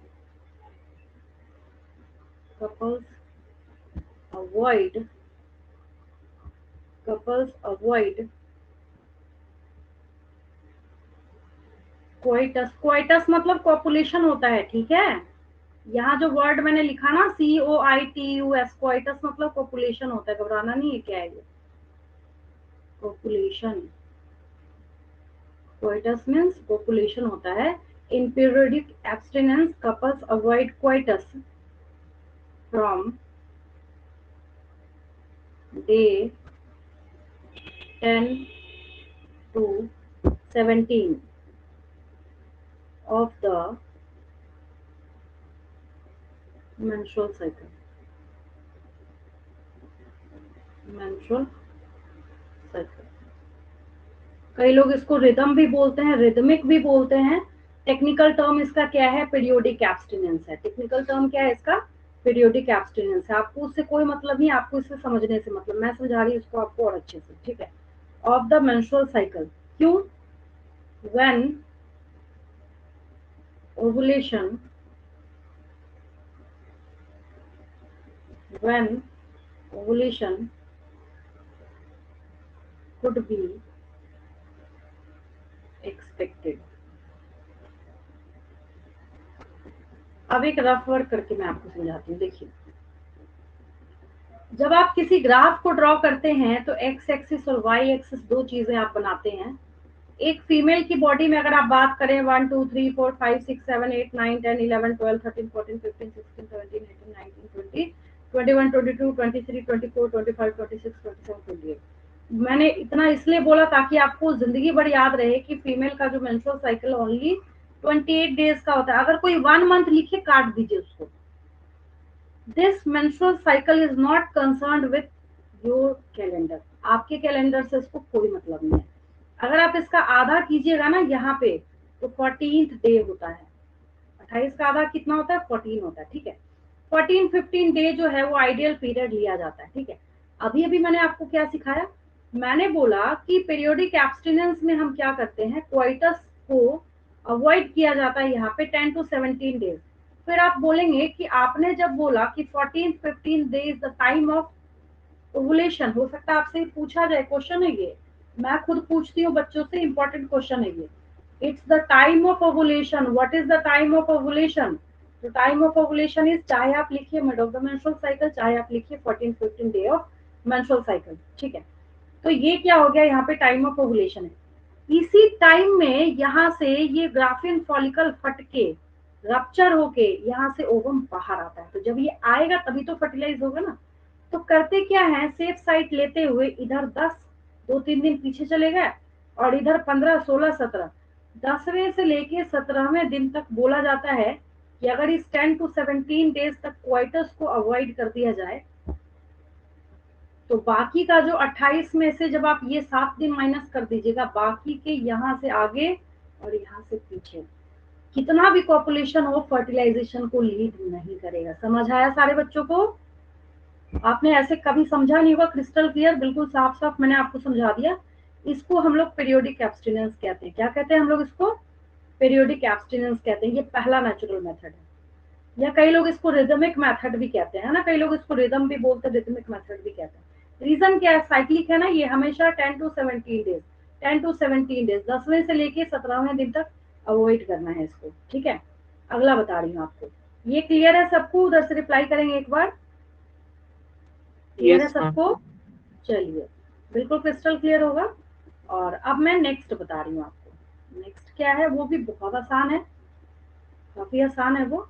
avoid coitus. Coitus मतलब कॉपुलेशन होता है, ठीक है। यहाँ जो वर्ड मैंने लिखा ना, COITUS, कोइटस मतलब कॉपुलेशन होता है, घबराना नहीं है। क्या है ये? पॉपुलेशन। कोइटस मीन्स पॉपुलेशन होता है। In periodic abstinence couples avoid coitus from day 10 to 17 of the menstrual cycle। कई लोग इसको रिदम भी बोलते हैं, रिदमिक भी बोलते हैं। टेक्निकल टर्म इसका क्या है? पीरियोडिक एब्स्टिनेंस है। टेक्निकल टर्म क्या है इसका? पीरियोडिक एब्स्टिनेंस है। आपको उससे कोई मतलब नहीं, आपको इससे समझने से मतलब, मैं समझा रही हूँ उसको आपको और अच्छे से, ठीक है। Of the menstrual cycle. क्यों? When ovulation could be expected। अब एक रफ वर्क करके मैं आपको समझाती हूँ। देखिए, जब आप किसी ग्राफ को ड्रॉ करते हैं तो एक्स एक्सिस और वाई एक्सिस दो चीजें आप बनाते हैं। एक फीमेल की बॉडी में अगर आप बात करें 1 2 3 4 5 6 7 8 9 10 11 12 13 14 15 16 17 18 19 20 21 22 23 24 25 26 27 28। मैंने इतना इसलिए बोला ताकि आपको जिंदगी भर याद रहे कि फीमेल का जो मेंस्ट्रुअल साइकिल ओनली 28 डेज का होता है। अगर कोई 1 मंथ लिखे, काट दीजिए उसको। This menstrual cycle is not concerned with your calendar. आपके कैलेंडर से इसको कोई मतलब नहीं है। अगर आप इसका आधा कीजिएगा ना यहाँ पे, तो 14th डे होता है। 28 का आधा कितना होता है? 14 होता है, ठीक है। 14-15 डे जो है वो आइडियल पीरियड लिया जाता है, ठीक है। अभी अभी मैंने आपको क्या सिखाया? मैंने बोला कि पीरियोडिक एब्स्टिनेंस में हम क्या करते हैं, कोइटस को अवॉइड किया जाता है यहाँ पे 10 to 17 डेज। फिर आप बोलेंगे कि आपने जब बोला कि 14-15 day is the time of ovulation, हो सकता है आपसे पूछा जाए, क्वेश्चन है ये, मैं खुद पूछती हूँ बच्चों से, इंपॉर्टेंट क्वेश्चन है ये। It's the time of ovulation. What is the time of ovulation? तो टाइम ऑफ ओवुलेशन इज, चाहे आप लिखिए mid of the menstrual cycle, चाहे आप लिखिए 14-15 डे ऑफ मेंस्ट्रुअल साइकिल, ठीक है। तो ये क्या हो गया? यहाँ पे टाइम ऑफ ओवुलेशन है। इसी टाइम में यहाँ से ये ग्राफिन फॉलिकल फट के रप्चर होके यहाँ से ओवम बाहर आता है। तो जब ये आएगा तभी तो फर्टिलाइज होगा ना। तो करते क्या है, सेफ साइड लेते हुए इधर 10 2-3 दिन पीछे चले गए, और इधर 15 16 17 10वें से लेके 17वें दिन तक बोला जाता है कि अगर इस 10 to 17 डेज तक क्वाइटस को अवॉइड कर दिया जाए, तो बाकी का जो 28 में से जब आप ये 7 दिन माइनस कर दीजिएगा, बाकी के यहाँ से आगे और यहाँ से पीछे कितना भी पॉपुलेशन हो, फर्टिलाइजेशन को लीड नहीं करेगा। समझ आया सारे बच्चों को? आपने ऐसे कभी समझा नहीं होगा, क्रिस्टल क्लियर, बिल्कुल साफ साफ मैंने आपको समझा दिया। इसको हम लोग पीरियोडिक एब्स्टिनेंस कहते हैं। क्या कहते हैं हम लोग इसको? पीरियोडिक एब्स्टिनेंस कहते हैं। ये पहला नेचुरल मेथड है, या कई लोग इसको रिदमिक मेथड भी कहते हैं ना, कई लोग इसको रिदम भी बोलते हैं, रिदमिक मेथड भी कहते हैं। रीजन क्या है? साइक्लिक है ना, ये हमेशा 10 to 17 डेज 10 to 17 डेज 10वें से लेके 17वें दिन तक अवॉइड करना है इसको, ठीक है। अगला बता रही हूँ आपको। ये क्लियर है सबको? उधर से रिप्लाई करेंगे एक बार। क्लियर है सबको? चलिए, बिल्कुल क्रिस्टल क्लियर होगा। और अब मैं नेक्स्ट बता रही हूँ आपको। नेक्स्ट क्या है? वो भी बहुत आसान है, काफी आसान है वो।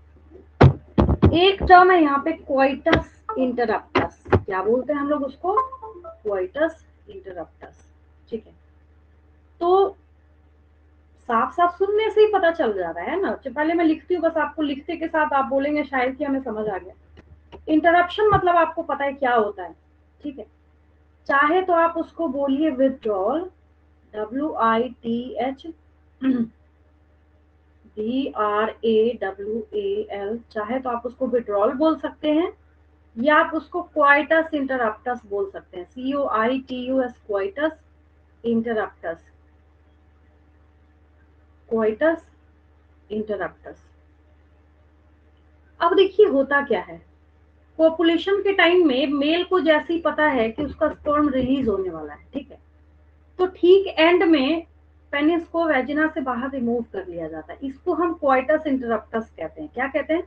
एक टर्म है यहाँ पे, क्वाइटस इंटरप्टस। क्या बोलते हैं हम लोग उसको? क्वाइटस इंटरप्टस, ठीक है। तो साफ साफ सुनने से ही पता चल जा रहा है ना। पहले मैं लिखती हूँ, बस आपको लिखते के साथ आप बोलेंगे शायद कि हमें समझ आ गया। इंटरप्शन मतलब आपको पता है क्या होता है, ठीक है। चाहे तो आप उसको बोलिए विथड्रॉल, WITH DRAWAL, चाहे तो आप उसको विड्रॉल बोल सकते हैं, या आप उसको क्वाइटस इंटरप्टस बोल सकते हैं, COITUS, coitus interruptus, coitus interruptus. अब देखिए होता क्या है, पॉपुलेशन के टाइम में मेल को जैसे ही पता है कि उसका स्पर्म रिलीज होने वाला है, ठीक है, तो ठीक एंड में पेनिस को वेजिना से बाहर रिमूव कर लिया जाता है। इसको हम क्वाइटस इंटरप्टस कहते हैं। क्या कहते हैं?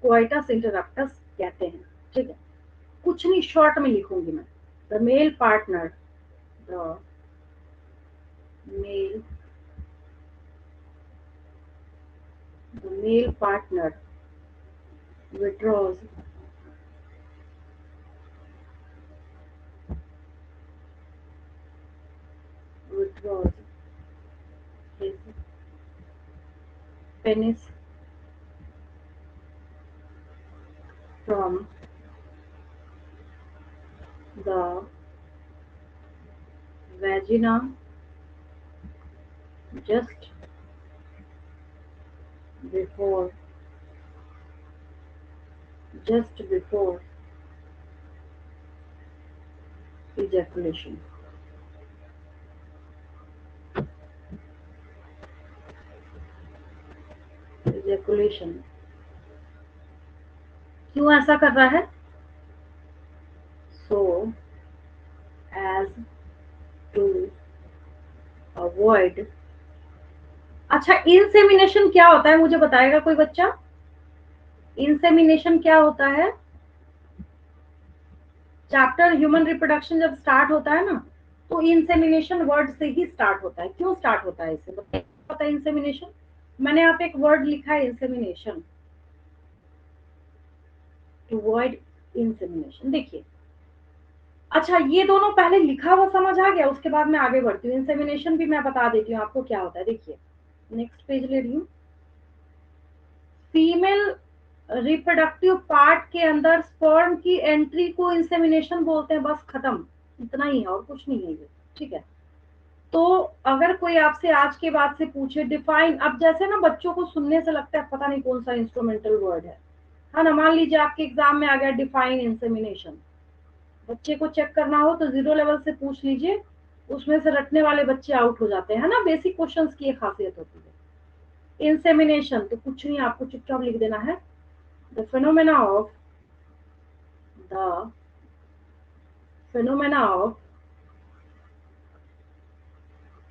क्वाइटस इंटरप्टस कहते हैं, ठीक है। कुछ नहीं, शॉर्ट में लिखूंगी मैं। The male partner, the male partner withdraws his penis from the vagina just before ejaculation। क्यों ऐसा कर रहा है? So as to avoid। अच्छा, इंसेमिनेशन क्या होता है मुझे बताएगा कोई बच्चा? इंसेमिनेशन क्या होता है? चैप्टर ह्यूमन रिप्रोडक्शन जब स्टार्ट होता है ना, तो इंसेमिनेशन वर्ड से ही स्टार्ट होता है। क्यों स्टार्ट होता है, इसे पता है? इंसेमिनेशन, मैंने यहाँ पे एक वर्ड लिखा है, इंसेमिनेशन, टू अवॉइड इंसेमिनेशन। देखिए, अच्छा ये दोनों पहले लिखा हुआ समझ आ गया, उसके बाद मैं आगे बढ़ती हूँ। इंसेमिनेशन भी मैं बता देती हूँ आपको क्या होता है। देखिए, नेक्स्ट पेज ले रही हूँ। फीमेल रिप्रोडक्टिव पार्ट के अंदर स्पर्म की एंट्री को इंसेमिनेशन बोलते हैं। बस खत्म, इतना ही है और कुछ नहीं है ये, ठीक है। तो अगर कोई आपसे आज के बाद से पूछे डिफाइन, अब जैसे ना बच्चों को सुनने से लगता है पता नहीं कौन सा इंस्ट्रूमेंटल वर्ड है ना। मान लीजिए आपके एग्जाम में आ गया डिफाइन इंसेमिनेशन, बच्चे को चेक करना हो तो 0 लेवल से पूछ लीजिए, उसमें से रटने वाले बच्चे आउट हो जाते हैं ना। बेसिक क्वेश्चंस की एक खासियत होती है। इंसेमिनेशन तो कुछ नहीं, आपको चुपचाप लिख देना है, the phenomena of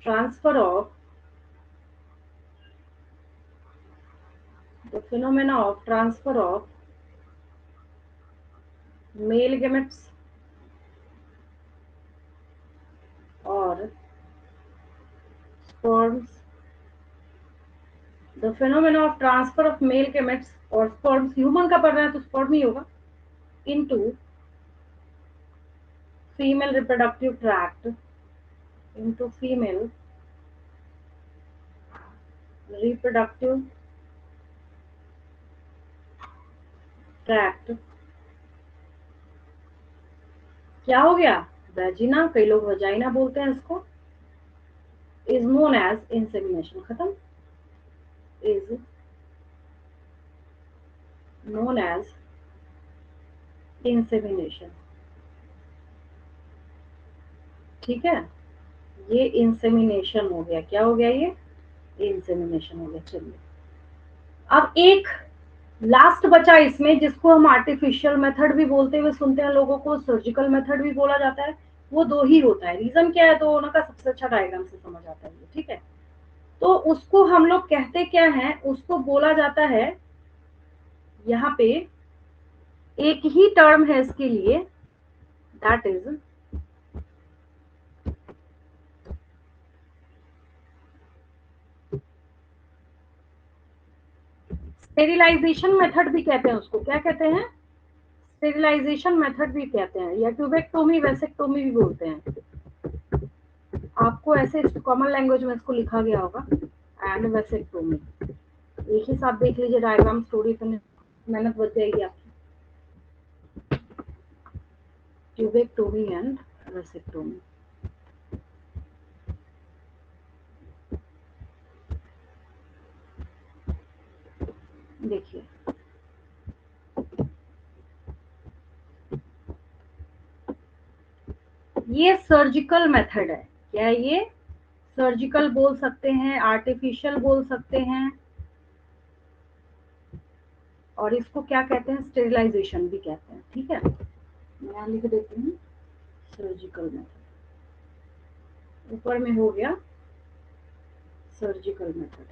transfer of male gametes or sperms, the phenomena of transfer of male gametes or sperms, human का पढ़ रहे हैं तो स्पर्म ही होगा, into female reproductive tract, क्या हो गया? वेजिना, कई लोग वजाइना बोलते हैं इसको, is known as insemination। खत्म, is known as insemination, ठीक है। ये इंसेमिनेशन हो गया। क्या हो गया? ये इंसेमिनेशन हो गया। चलिए, अब एक लास्ट बचा इसमें, जिसको हम आर्टिफिशियल मेथड भी बोलते हुए सुनते हैं लोगों को, सर्जिकल मेथड भी बोला जाता है। वो दो ही होता है। रीजन क्या है? दोनों का सबसे अच्छा डायग्राम से समझ आता है, ठीक है। तो उसको हम लोग कहते क्या है? उसको बोला जाता है, यहाँ पे एक ही टर्म है इसके लिए, दैट इज स्टेरिलाइजेशन मेथड भी कहते हैं उसको। क्या कहते हैं? स्टेरिलाइजेशन मेथड भी कहते हैं, या ट्यूबेक्टोमी, वैसेक्टोमी भी बोलते हैं। आपको ऐसे कॉमन लैंग्वेज में इसको लिखा गया होगा, एंड वेसेक्टोमी। एक ही साथ देख लीजिए डायग्राम, स्टोरी तो मेहनत बच जाएगी आपकी। Tubectomy and vasectomy. देखिए ये सर्जिकल मेथड है। क्या है ये? सर्जिकल बोल सकते हैं, आर्टिफिशियल बोल सकते हैं, और इसको क्या कहते हैं, स्टेरिलाइजेशन भी कहते हैं। ठीक है, मैं यहाँ लिख देती हूँ सर्जिकल मेथड। ऊपर में हो गया सर्जिकल मेथड,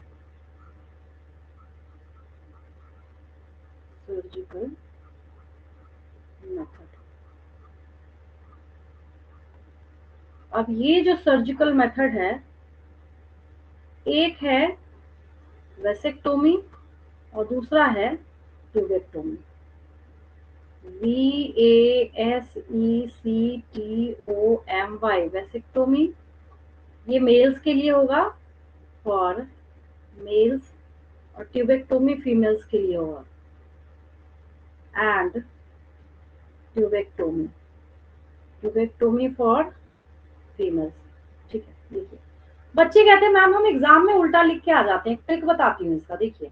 सर्जिकल मेथड। अब ये जो सर्जिकल मेथड है, एक है वेसेक्टोमी और दूसरा है ट्यूबेक्टोमी। VASECTOMY, vasectomy. ये मेल्स के लिए होगा फॉर मेल्स, और ट्यूबेक्टोमी फीमेल्स के लिए होगा। And tubectomy for females. ठीक है, देखिए बच्चे कहते हैं मैम हम एग्जाम में उल्टा लिख के आ जाते हैं। ट्रिक बताती हूँ इसका। देखिए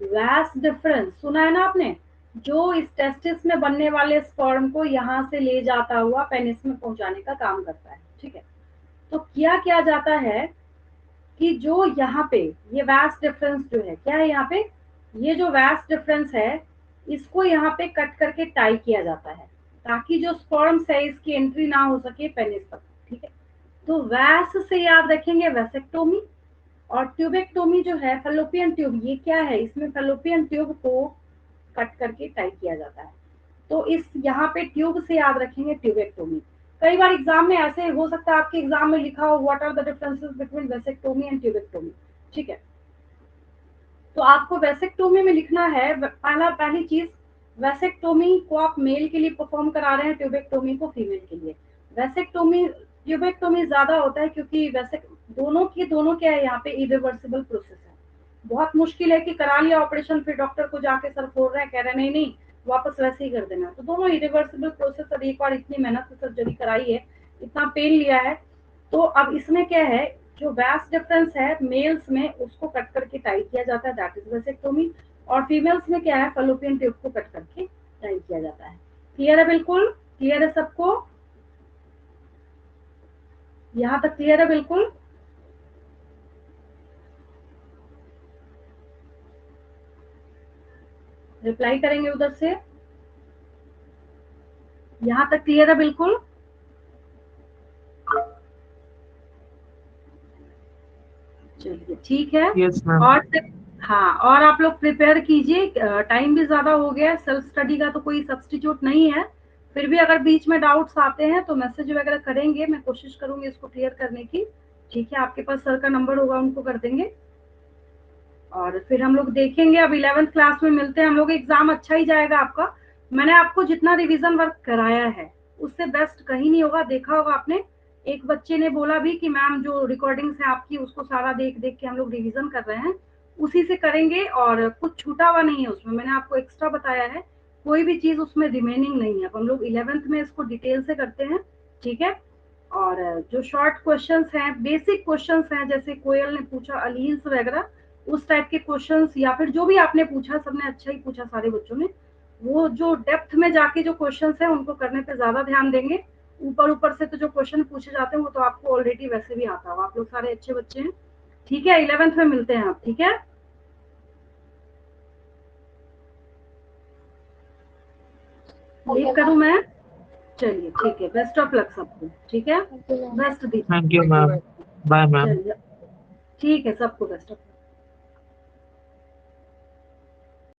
वास्ट डिफरेंस सुना है ना आपने, जो इस टेस्टिस में बनने वाले स्पर्म को यहाँ से ले जाता हुआ पेनिस में पहुंचाने का काम करता है। ठीक है, तो क्या जाता है कि जो यहाँ पे ये वास्ट डिफरेंस जो है, क्या है यहाँ पे, ये जो वास्ट डिफरेंस है इसको यहाँ पे कट करके टाई किया जाता है ताकि जो स्पर्म्स है इसकी एंट्री ना हो सके पेनिस तक। ठीक है, तो वैस से याद रखेंगे वेसेक्टोमी, और ट्यूबेक्टोमी जो है फैलोपियन ट्यूब, ये क्या है, इसमें फैलोपियन ट्यूब को कट करके टाई किया जाता है। तो इस यहाँ पे ट्यूब से याद रखेंगे ट्यूबेक्टोमी। कई बार एग्जाम में ऐसे हो सकता है आपके एग्जाम में लिखा हो what are the differences between vasectomy and tubectomy. ठीक है, तो आपको वेसेक्टोमी में लिखना है पहली चीज, वेसेक्टोमी को आप मेल के लिए परफॉर्म करा रहे हैं, ट्यूबेक्टोमी को फीमेल के लिए। वेसेक्टोमी ट्यूबेक्टोमी ज्यादा होता है क्योंकि वैसे दोनों क्या है यहाँ पे इरिवर्सिबल प्रोसेस है। बहुत मुश्किल है कि करा लिया ऑपरेशन फिर डॉक्टर को जाके सर फोड़ रहे हैं, कह रहे हैं नहीं वापस वैसे ही कर देना। तो दोनों इरिवर्सिबल प्रोसेस। अब एक बार इतनी मेहनत से सर्जरी कराई है, इतना पेन लिया है, तो अब इसमें क्या है, जो वास्ट डिफरेंस है मेल्स में उसको कट करके टाई किया जाता है, दैट इज वेसेक्टोमी। और फीमेल्स में क्या है, फैलोपियन ट्यूब को कट करके टाई किया जाता है। क्लियर है? बिल्कुल क्लियर है सबको? यहाँ तक क्लियर है बिल्कुल? रिप्लाई करेंगे उधर से। यहाँ तक क्लियर है बिल्कुल? चलिए ठीक है। Yes ma'am. और हाँ, और आप लोग प्रिपेयर कीजिए, टाइम भी ज्यादा हो गया है, सेल्फ स्टडी का तो कोई सब्स्टिट्यूट नहीं है। फिर भी अगर बीच में डाउट्स आते हैं तो मैसेज वगैरह करेंगे, मैं कोशिश करूंगी इसको क्लियर करने की। ठीक है, आपके पास सर का नंबर होगा, उनको कर देंगे। और फिर हम लोग देखेंगे, अब 11th क्लास में मिलते हैं हम लोग। एग्जाम अच्छा ही जाएगा आपका। मैंने आपको जितना रिवीजन वर्क कराया है उससे बेस्ट कहीं नहीं होगा। देखा होगा आपने, एक बच्चे ने बोला भी कि मैम जो रिकॉर्डिंग्स है आपकी उसको सारा देख देख के हम लोग रिवीजन कर रहे हैं, उसी से करेंगे। और कुछ छूटा हुआ नहीं है उसमें, मैंने आपको एक्स्ट्रा बताया है, कोई भी चीज उसमें रिमेनिंग नहीं है। अब हम लोग 11th में इसको डिटेल से करते हैं। ठीक है, और जो शॉर्ट क्वेश्चंस हैं, बेसिक क्वेश्चंस हैं, जैसे कोयल ने पूछा अलील्स वगैरह, उस टाइप के क्वेश्चंस, या फिर जो भी आपने पूछा, सबने अच्छा ही पूछा सारे बच्चों ने, वो जो डेप्थ में जाके जो क्वेश्चंस हैं उनको करने पे ज्यादा ध्यान देंगे। ऊपर से तो जो क्वेश्चन पूछे जाते हैं वो तो आपको ऑलरेडी वैसे भी आता होगा, आप लोग सारे अच्छे बच्चे हैं। ठीक है, 11th में मिलते हैं आप। ठीक है, लीव करूं मैं? चलिए ठीक है, बेस्ट ऑफ लक सबको। ठीक है, बेस्ट दी। Thank you ma'am. Bye ma'am. चलिए ठीक है, सबको बेस्ट ऑफ